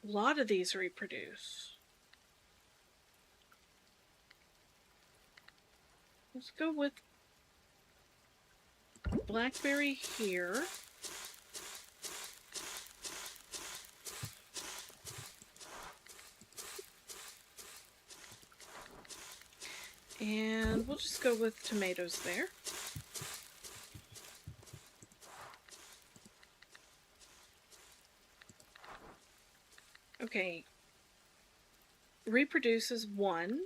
A lot of these reproduce. Let's go with blackberry here. And we'll just go with tomatoes there. Okay. Reproduces 1,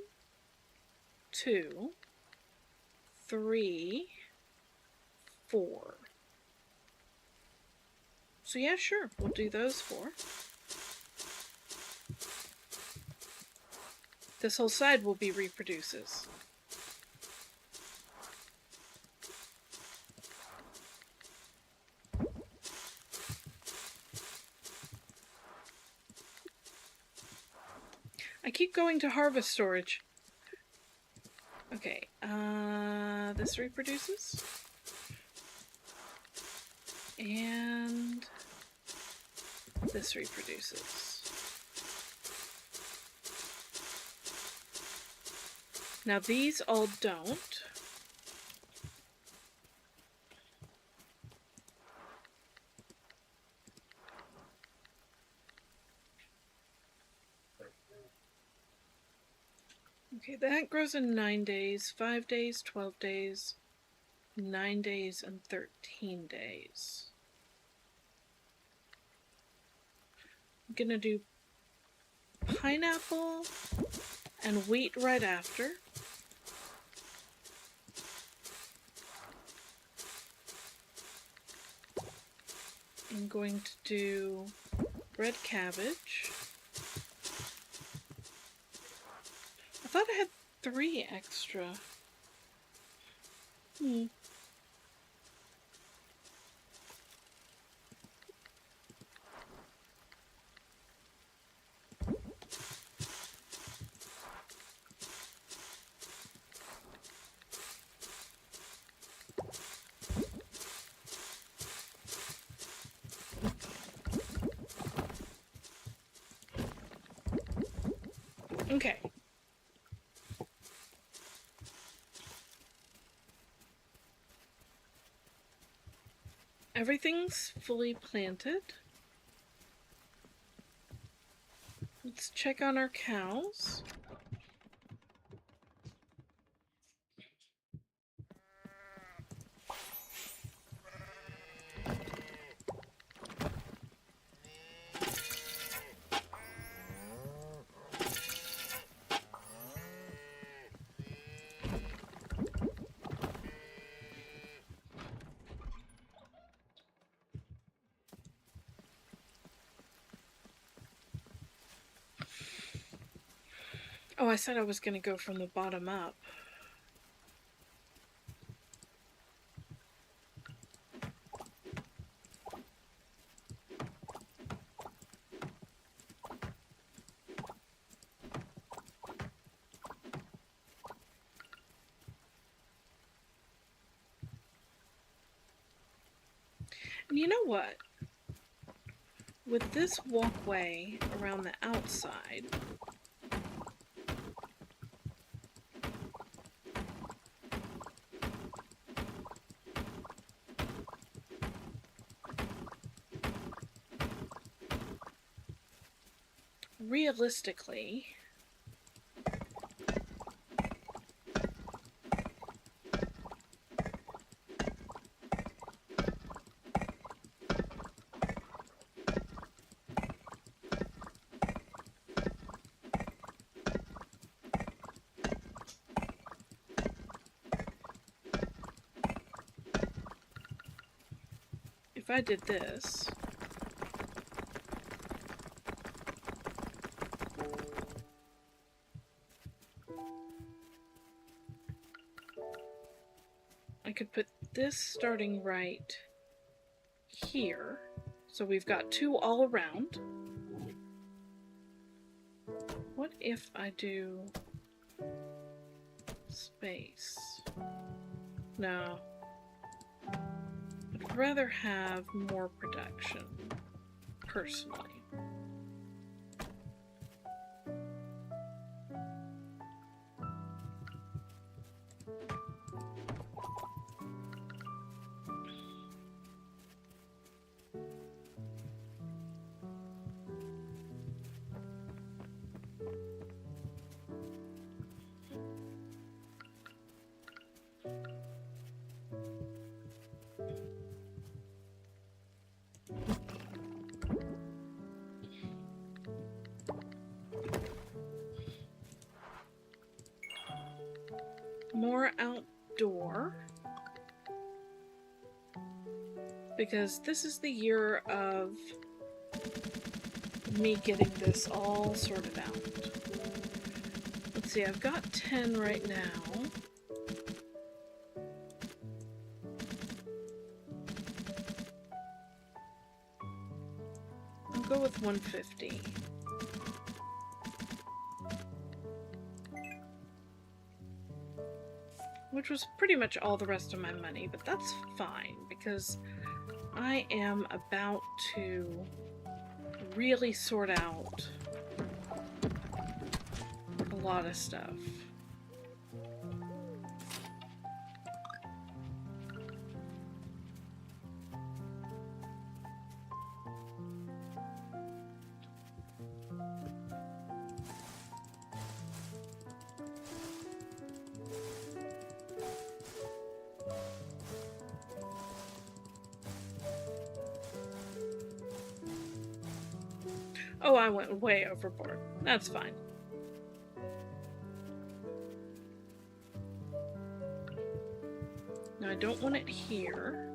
2, 3, 4. So yeah, sure, we'll do those 4. This whole side will be reproduces. I keep going to harvest storage. Okay, this reproduces. And this reproduces. Now these all don't. Okay, that grows in 9 days, 5 days, 12 days, 9 days, and 13 days. I'm gonna do pineapple and wheat right after. I'm going to do red cabbage. I thought I had 3 extra. Okay. Everything's fully planted. Let's check on our cows. Oh, I said I was going to go from the bottom up. And you know what? With this walkway around the outside, realistically, if I did this, I could put this starting right here. So we've got 2 all around. What if I do space? No. I'd rather have more production, personally. More outdoor, because this is the year of me getting this all sorted out. Let's see, I've got 10 right now. I'll go with 150. Which was pretty much all the rest of my money, but that's fine because I am about to really sort out a lot of stuff. Oh, I went way overboard. That's fine. Now I don't want it here.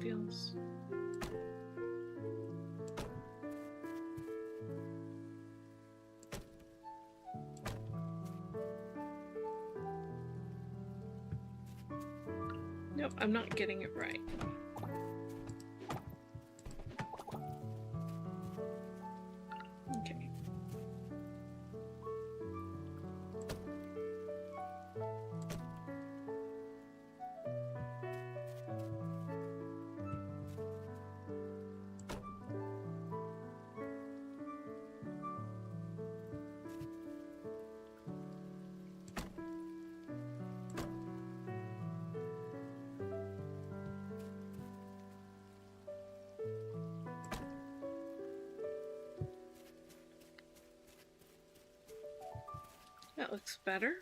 feels. Nope, I'm not getting it right. Okay. That looks better.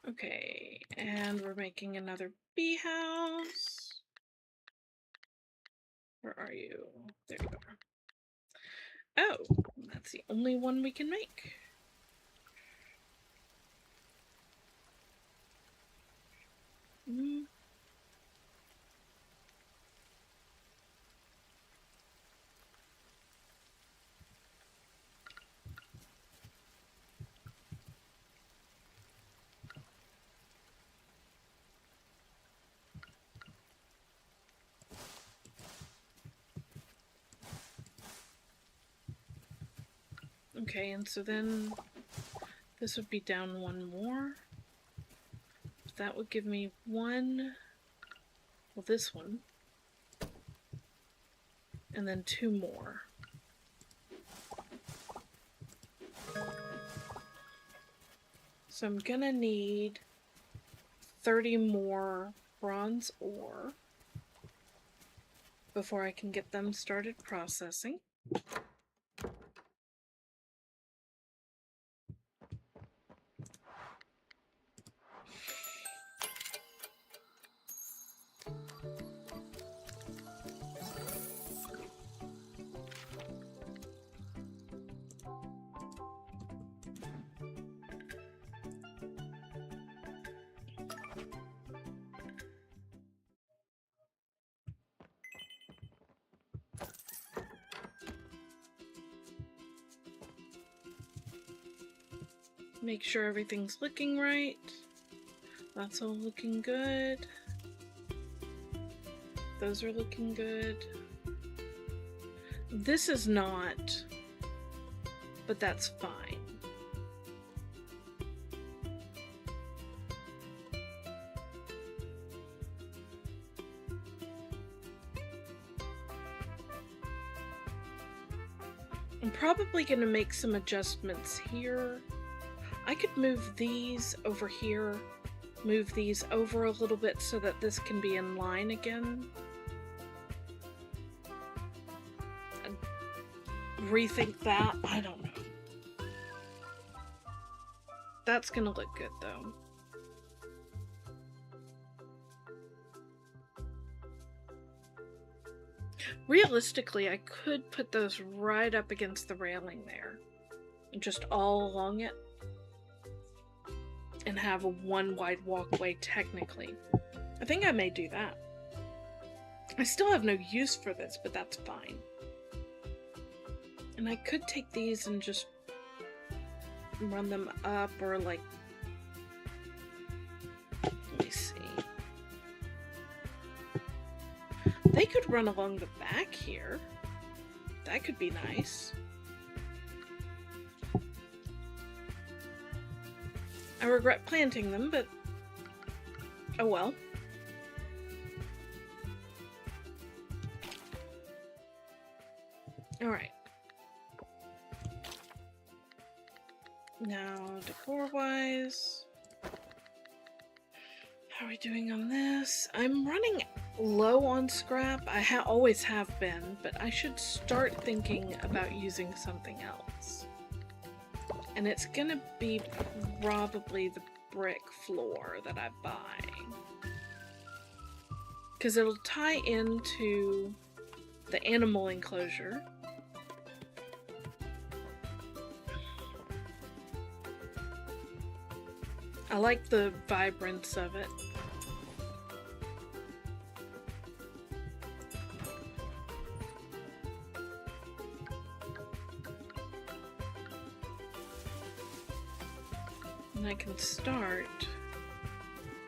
Okay, and we're making another bee house. Where are you? There you are. Oh, that's the only one we can make. Okay, and so then this would be down one more. That would give me one, well, this one, and then two more. So I'm gonna need 30 more bronze ore before I can get them started processing. Make sure everything's looking right. That's all looking good. Those are looking good. This is not, but that's fine. I'm probably going to make some adjustments here. I could move these over here, move these over a little bit so that this can be in line again. And rethink that. I don't know. That's going to look good though. Realistically, I could put those right up against the railing there, and just all along it, and have a one wide walkway technically. I think I may do that. I still have no use for this, but that's fine. And I could take these and just run them up, or like, let me see. They could run along the back here. That could be nice. I regret planting them, but oh well. Alright. Now, decor-wise, how are we doing on this? I'm running low on scrap. I always have been, but I should start thinking about using something else. And it's gonna be probably the brick floor that I buy, because it'll tie into the animal enclosure. I like the vibrance of it. And I can start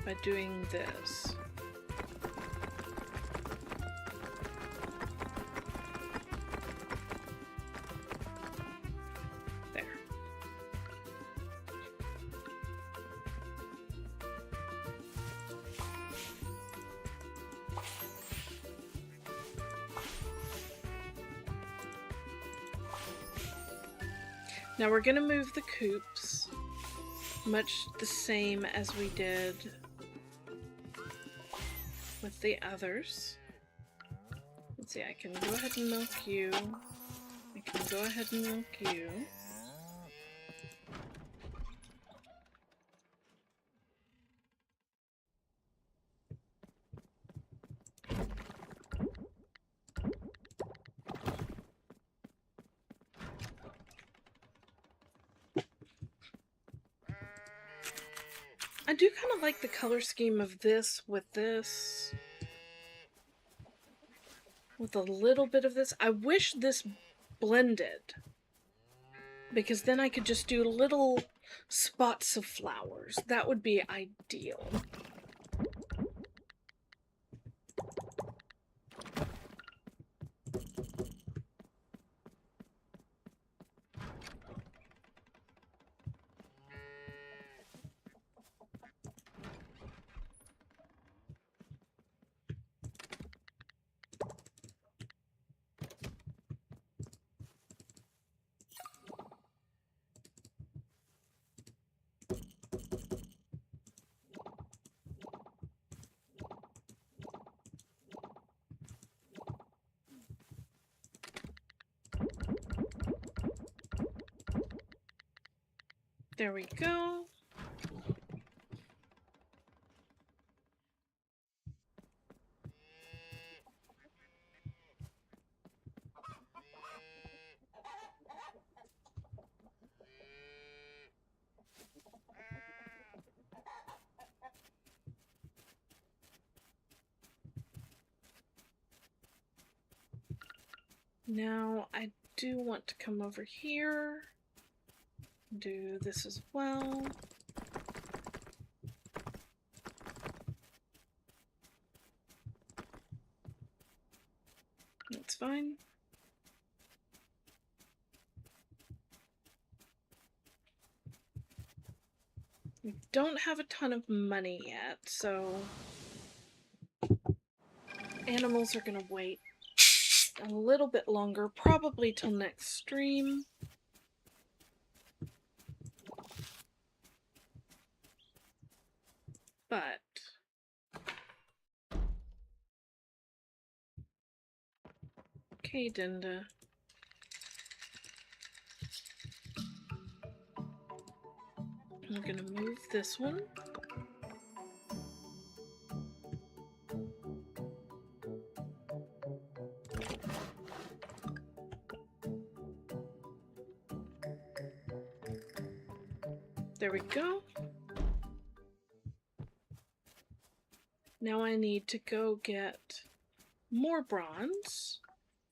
by doing this. There. Now we're going to move the coops, much the same as we did with the others. Let's see, I can go ahead and milk you. I can go ahead and milk you. I do kind of like the color scheme of this, with a little bit of this. I wish this blended, because then I could just do little spots of flowers. That would be ideal. There we go. Now I do want to come over here, do this as well. That's fine. We don't have a ton of money yet, so animals are gonna wait a little bit longer, probably till next stream. But okay, Dinda. I'm gonna move this one. There we go. Now I need to go get more bronze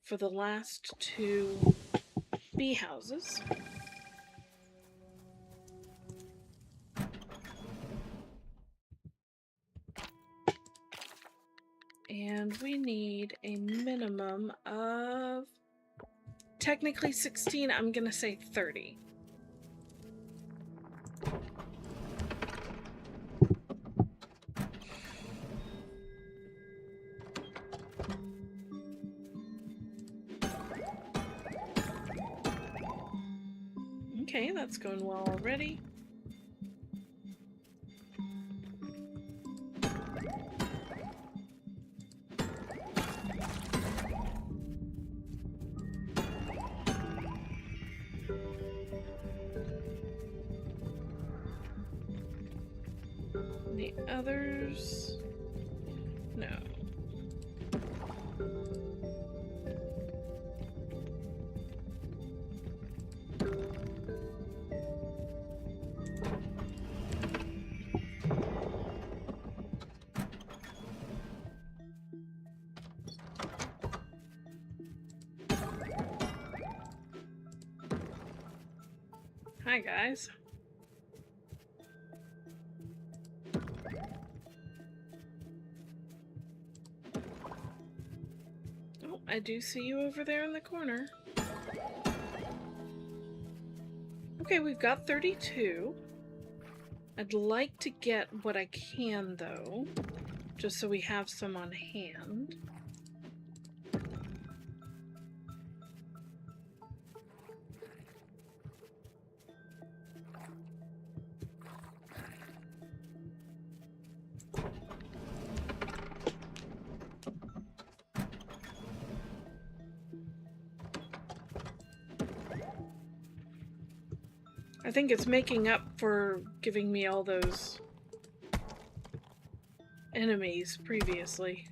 for the last two bee houses. And we need a minimum of, technically 16, I'm gonna say 30. Okay, that's going well already. The others, no. Hi guys. I do see you over there in the corner. Okay, we've got 32. I'd like to get what I can, though, just so we have some on hand. I think it's making up for giving me all those enemies previously.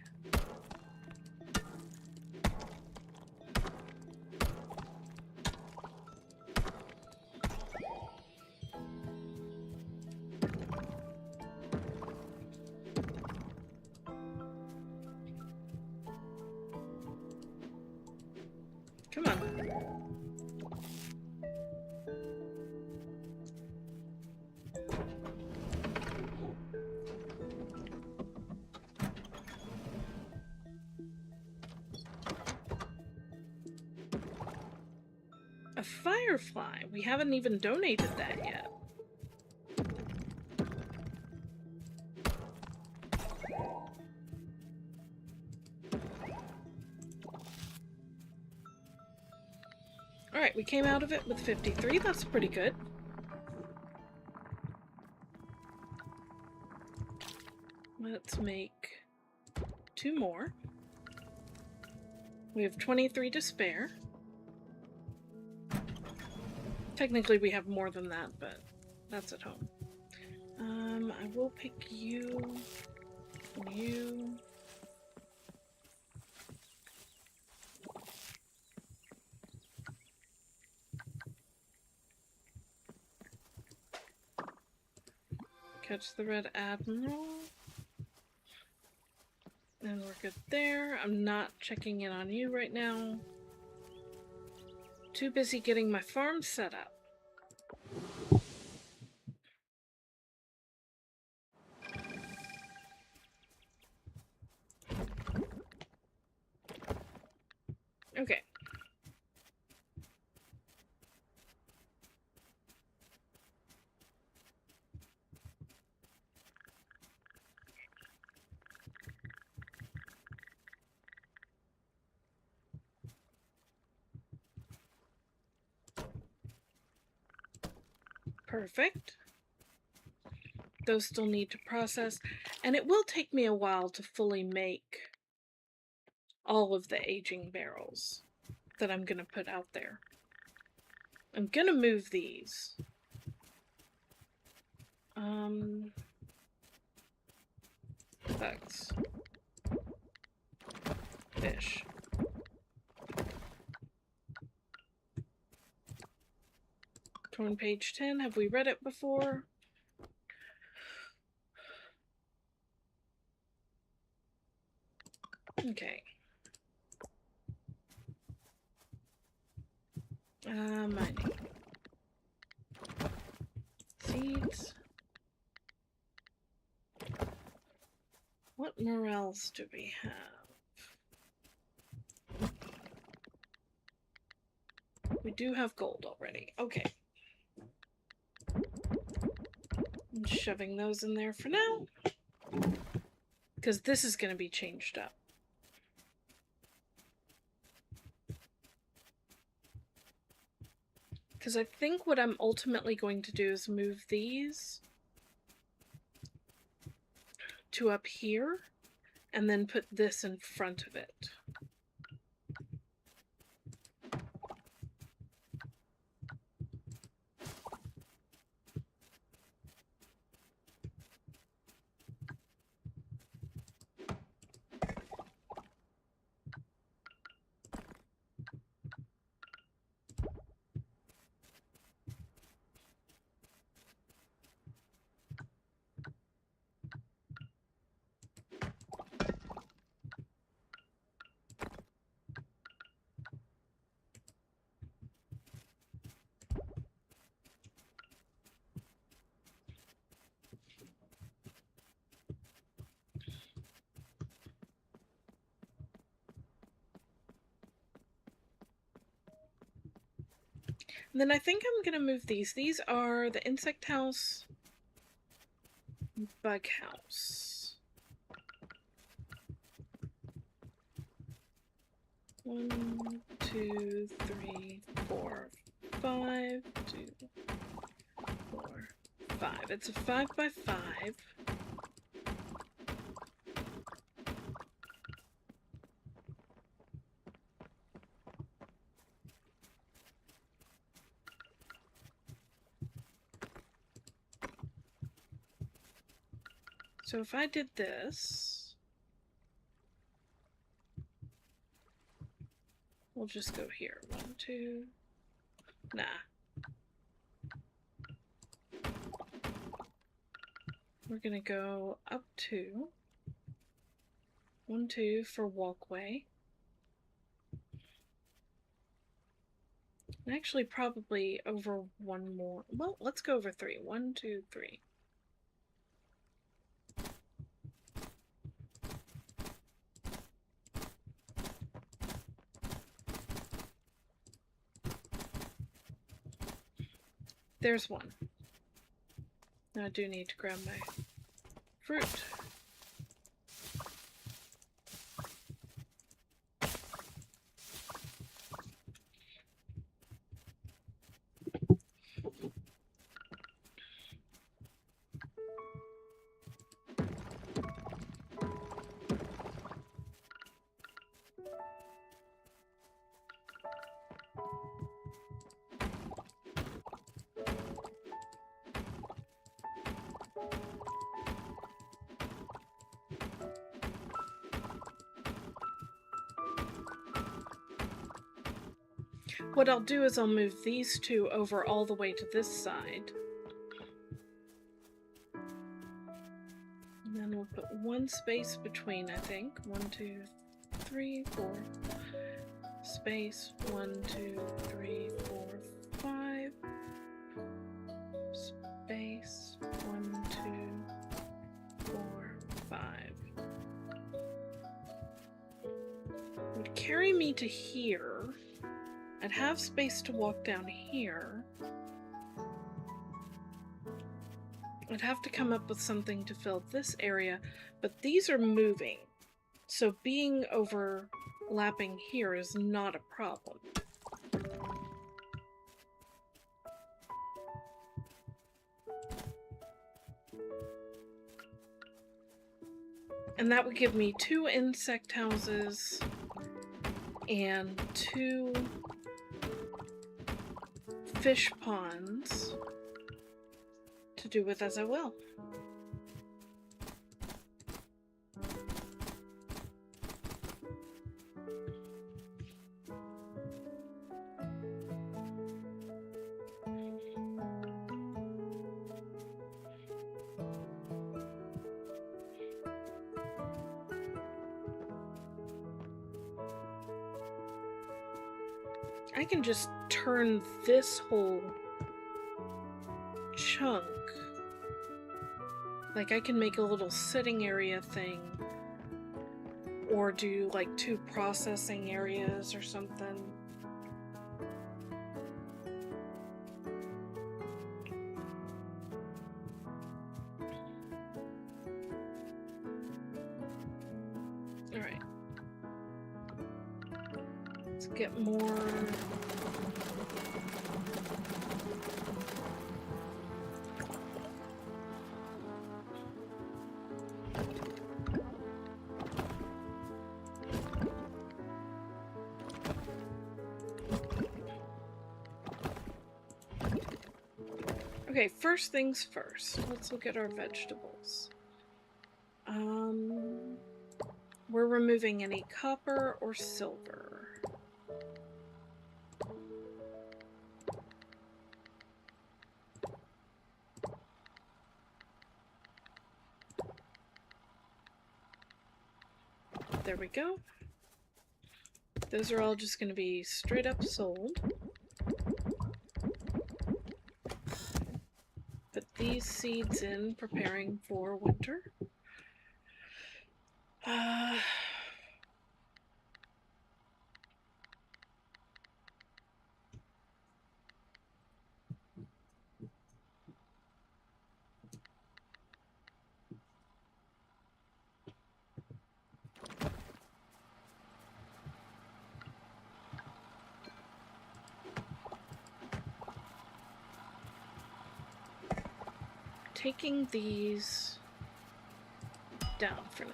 Come on. A firefly. We haven't even donated that yet. Alright, we came out of it with 53. That's pretty good. Let's make 2 more. We have 23 to spare. Technically we have more than that, but that's at home. I will pick you and you. Catch the Red Admiral. And we're good there. I'm not checking in on you right now. Too busy getting my farm set up. Okay. Perfect. Those still need to process, and it will take me a while to fully make all of the aging barrels that I'm gonna put out there. I'm gonna move these. Bugs. Fish. Torn page 10. Have we read it before? Okay. Mining. Seeds. What morels do we have? We do have gold already. Okay. I'm shoving those in there for now, because this is going to be changed up. Because I think what I'm ultimately going to do is move these to up here, and then put this in front of it. And then I think I'm going to move these. These are the insect house, bug house. 1, 2, 3, 4, 5, 2, 4, 5. It's a 5 by 5. So if I did this, we'll just go here. 1, 2, nah. We're gonna go up to 1, 2 for walkway. And actually probably over one more. Well, let's go over 3. 1, 2, 3. There's one. Now I do need to grab my fruit. What I'll do is I'll move these two over all the way to this side. And then we'll put one space between, I think. 1, 2, 3, 4. Space. 1, 2, 3, 4, 5. Space. 1, 2, 4, 5. It would carry me to here. I'd have space to walk down here. I'd have to come up with something to fill this area, but these are moving. So being overlapping here is not a problem. And that would give me 2 insect houses and 2 fish ponds to do with as I will. I can just turn this whole chunk, like I can make a little sitting area thing, or do like 2 processing areas or something. All right, let's get more. Okay, first things first. Let's look at our vegetables. We're removing any copper or silver. There we go. Those are all just going to be straight up sold. Put these seeds in, preparing for winter. taking these down for now.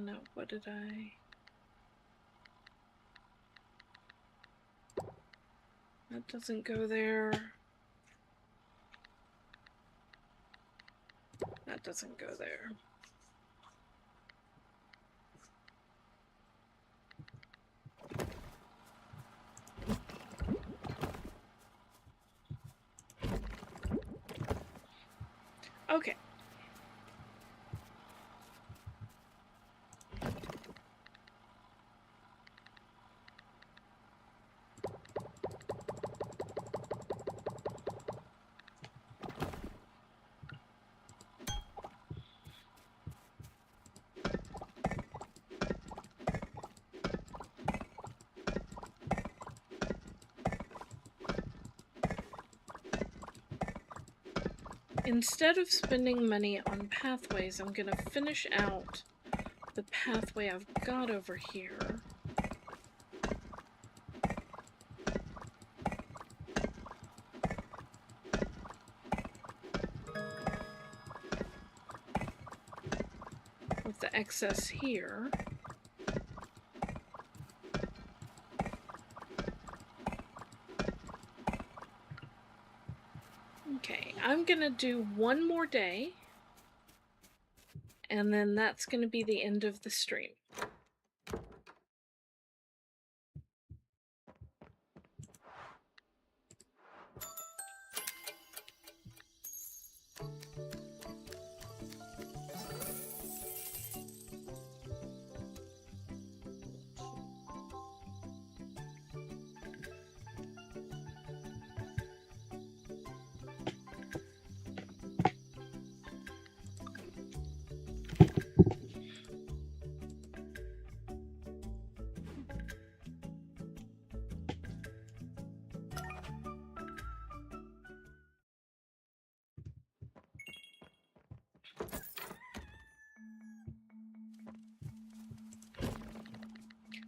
No, what did I... That doesn't go there. That doesn't go there. Okay. Instead of spending money on pathways, I'm gonna finish out the pathway I've got over here. With the excess here. Okay, I'm gonna do one more day, and then that's gonna be the end of the stream.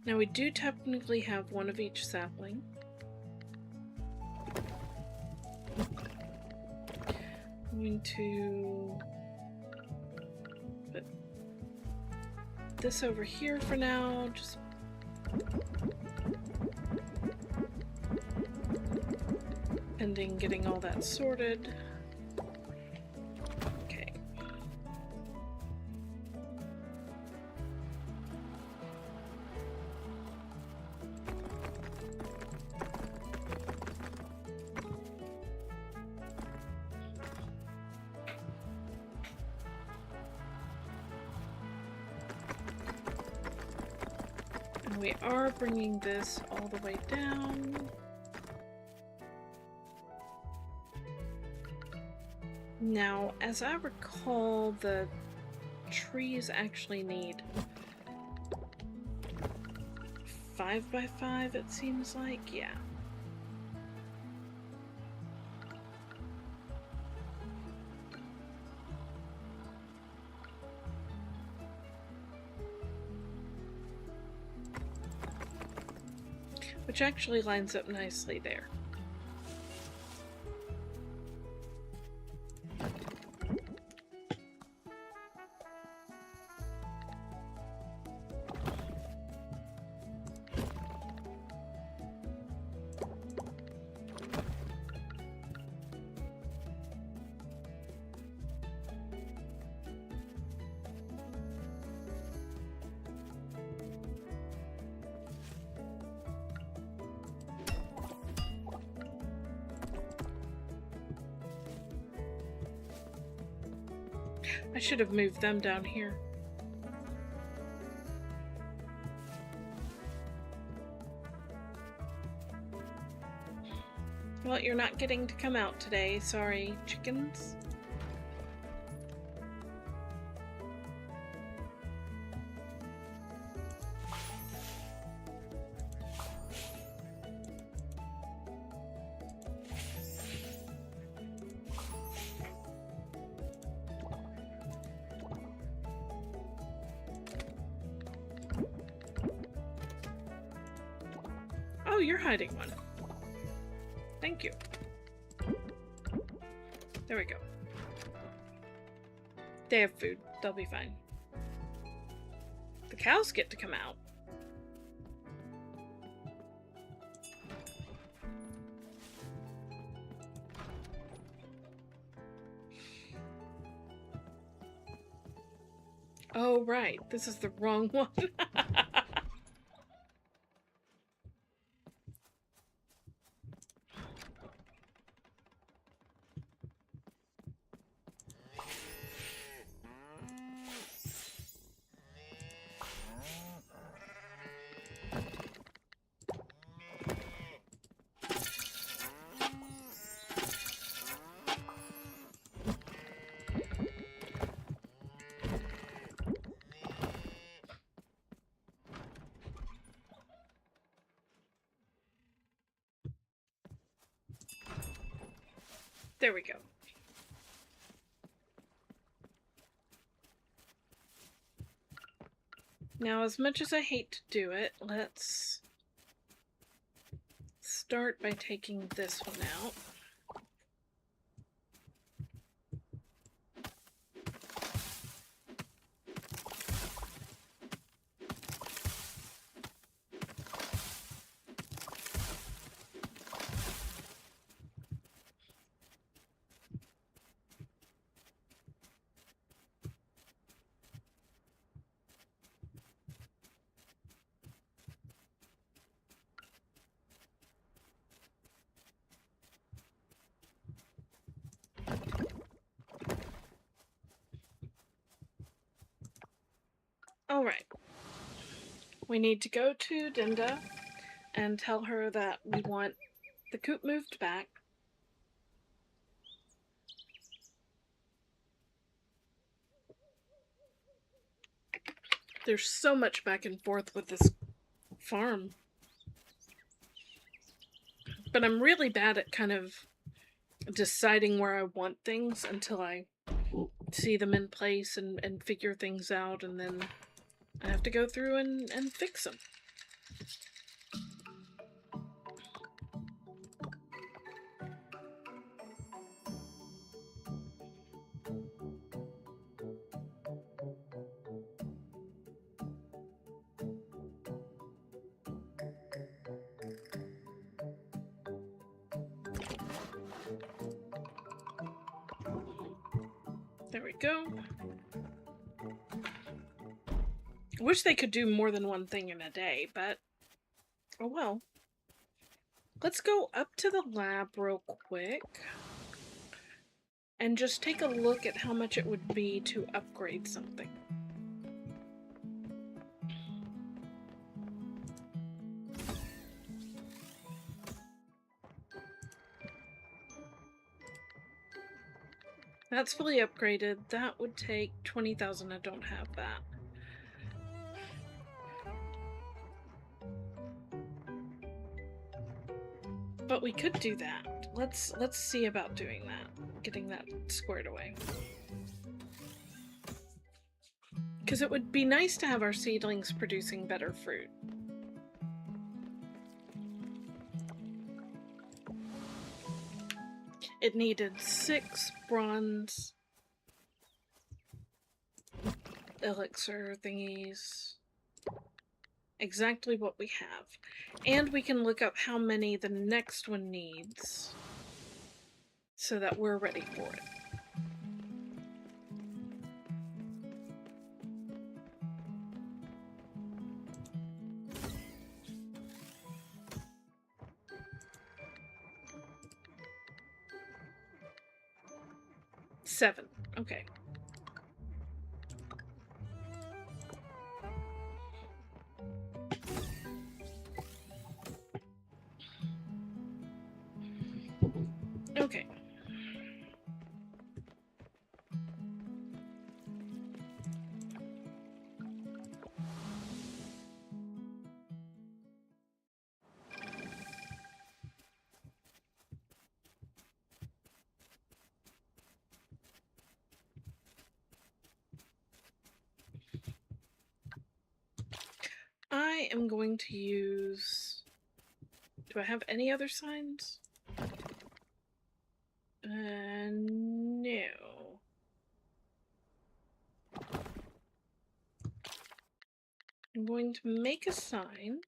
Now we do technically have one of each sapling. I'm going to put this over here for now, just pending getting all that sorted. Okay. And we are bringing this all the way down. Now, as I recall, the trees actually need 5 by 5, it seems like, yeah. Which actually lines up nicely there. I should have moved them down here. Well, you're not getting to come out today. Sorry, chickens. you're hiding one. Thank you. There we go. They have food. They'll be fine. The cows get to come out. Oh, right. This is the wrong one. There we go. Now, as much as I hate to do it, let's start by taking this one out. Alright. We need to go to Dinda and tell her that we want the coop moved back. There's so much back and forth with this farm. But I'm really bad at kind of deciding where I want things until I see them in place and figure things out, and then I have to go through and fix them. There we go. I wish they could do more than one thing in a day, but oh well. Let's go up to the lab real quick and just take a look at how much it would be to upgrade something. That's fully upgraded. That would take 20,000. I don't have that. But we could do that. Let's see about doing that. Getting that squared away. Because it would be nice to have our seedlings producing better fruit. It needed 6 bronze elixir thingies. Exactly what we have. And we can look up how many the next one needs so that we're ready for it. Seven. Okay. Okay. I am going to use Do I have any other signs? No. I'm going to make a sign.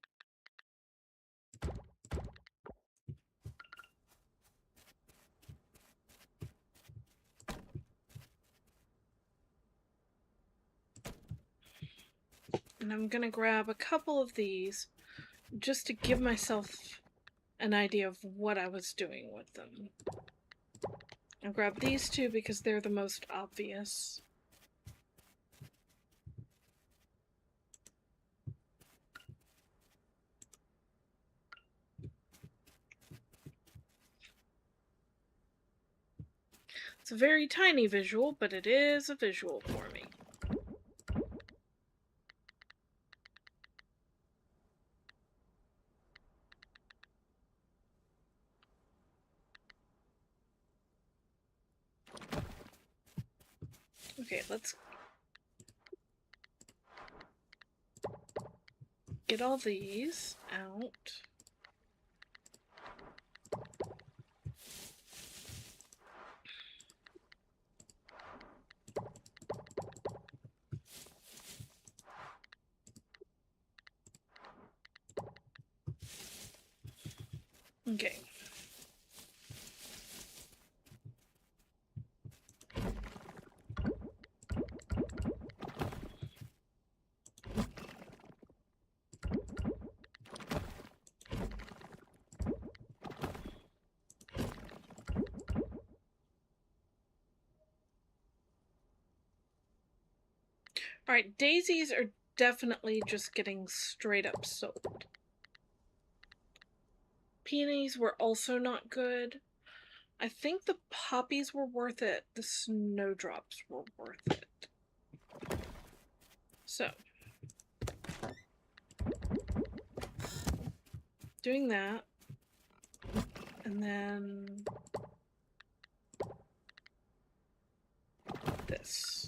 And I'm gonna grab a couple of these just to give myself an idea of what I was doing with them. I'll grab these two because they're the most obvious. It's a very tiny visual, but it is a visual for me. Okay, let's get all these out. Okay. Alright, daisies are definitely just getting straight up sold. Peonies were also not good. I think the poppies were worth it. The snowdrops were worth it. So, doing that. And then this.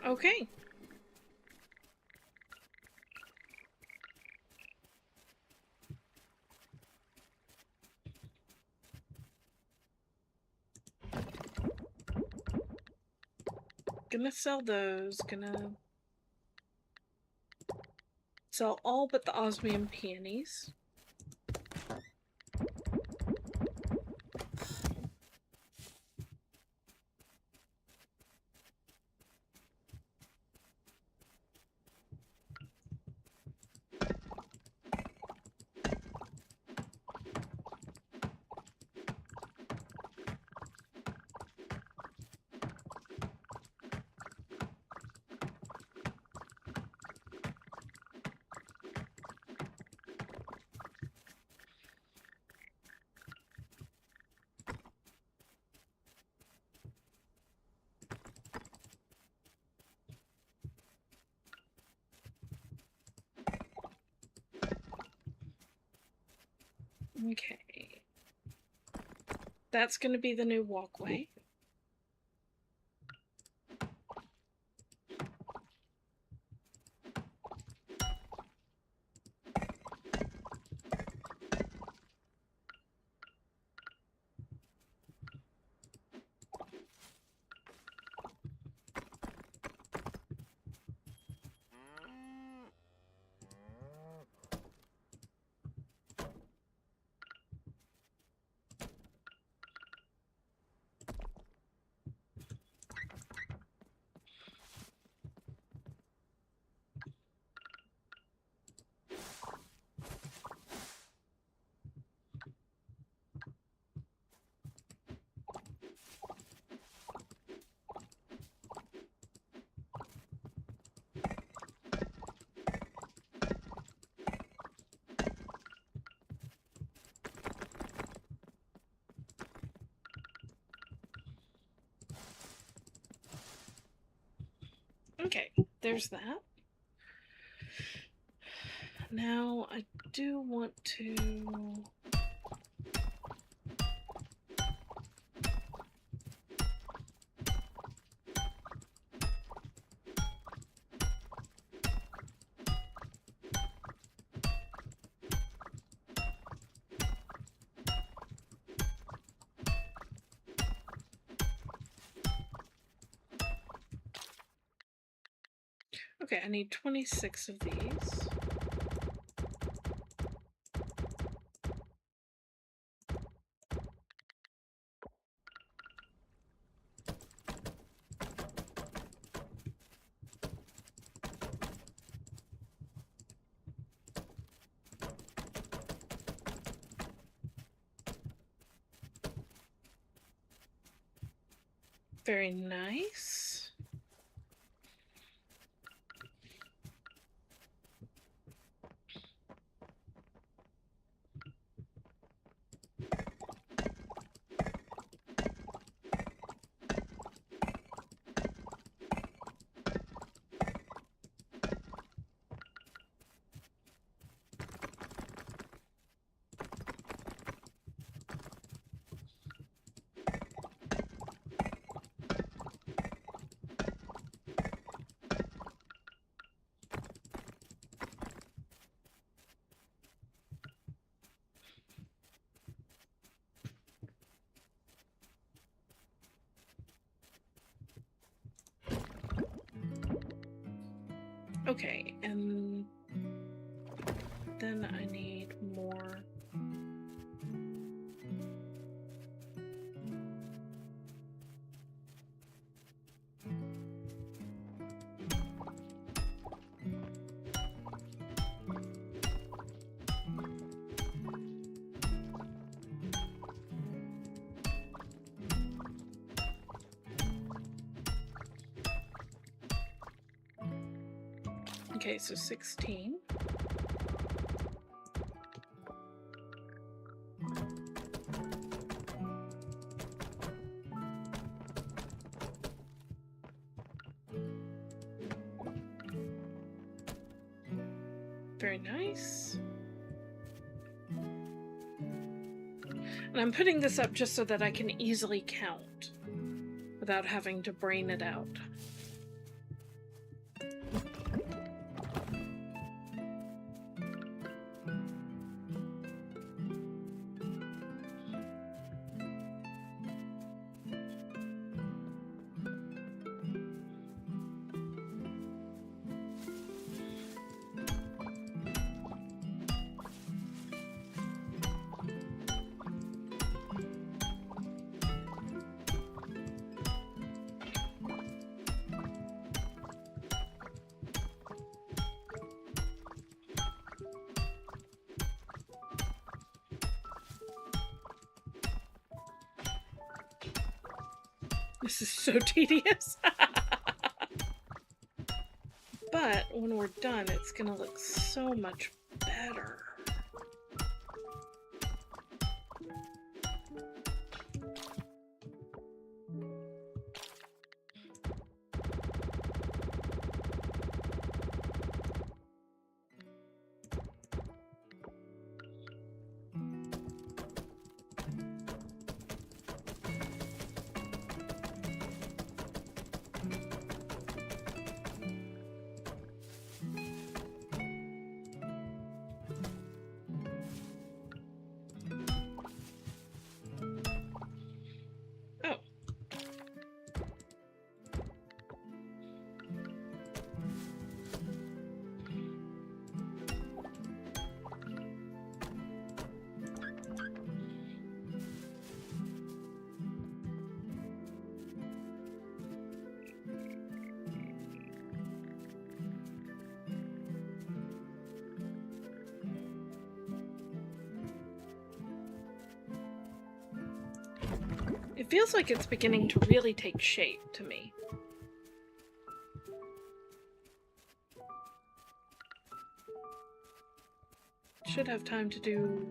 Okay. Gonna sell those. Gonna sell all but the osmium peonies. Okay. That's gonna be the new walkway. Okay, there's that. Now I do want to... Okay, I need 26 of these. Very nice. Okay, and then I need more. Okay, so 16. Very nice. And I'm putting this up just so that I can easily count without having to brain it out. This is so tedious. But when we're done, it's gonna look so much better. It feels like it's beginning to really take shape to me. Should have time to do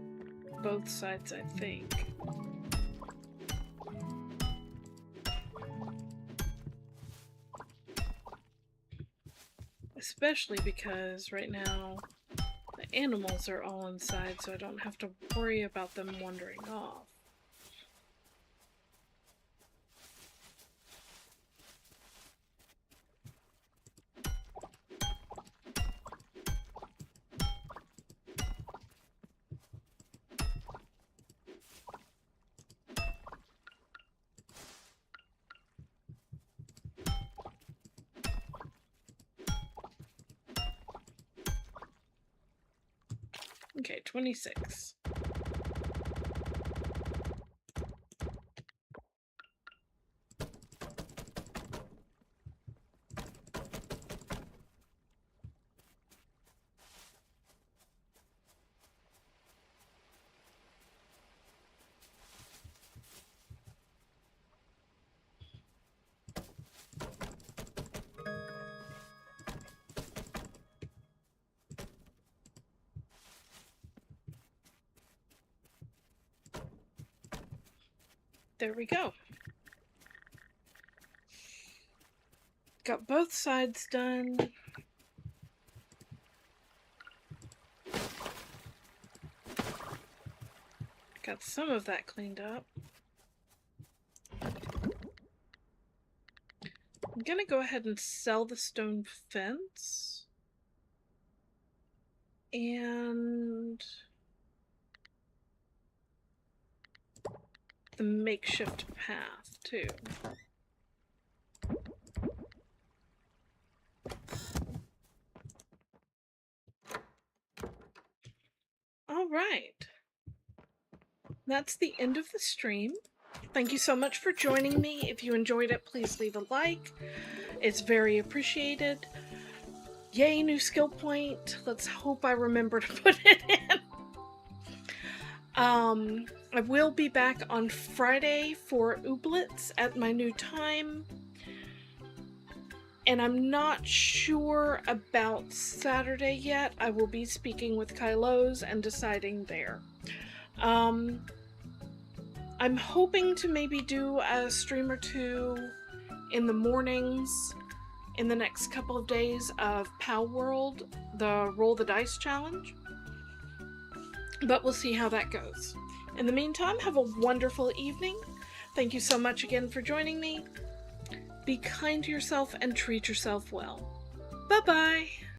both sides, I think. Especially because right now the animals are all inside, so I don't have to worry about them wandering off. Okay, 26. There we go. Got both sides done. Got some of that cleaned up. I'm gonna go ahead and sell the stone fence. And the makeshift path, too. All right. That's the end of the stream. Thank you so much for joining me. If you enjoyed it, please leave a like. It's very appreciated. Yay, new skill point. Let's hope I remember to put it in. I will be back on Friday for Ooblets at my new time. And I'm not sure about Saturday yet. I will be speaking with Kylos and deciding there. I'm hoping to maybe do a stream or two in the mornings in the next couple of days of Pal World, the Roll the Dice Challenge. But we'll see how that goes. In the meantime, have a wonderful evening. Thank you so much again for joining me. Be kind to yourself and treat yourself well. Bye-bye!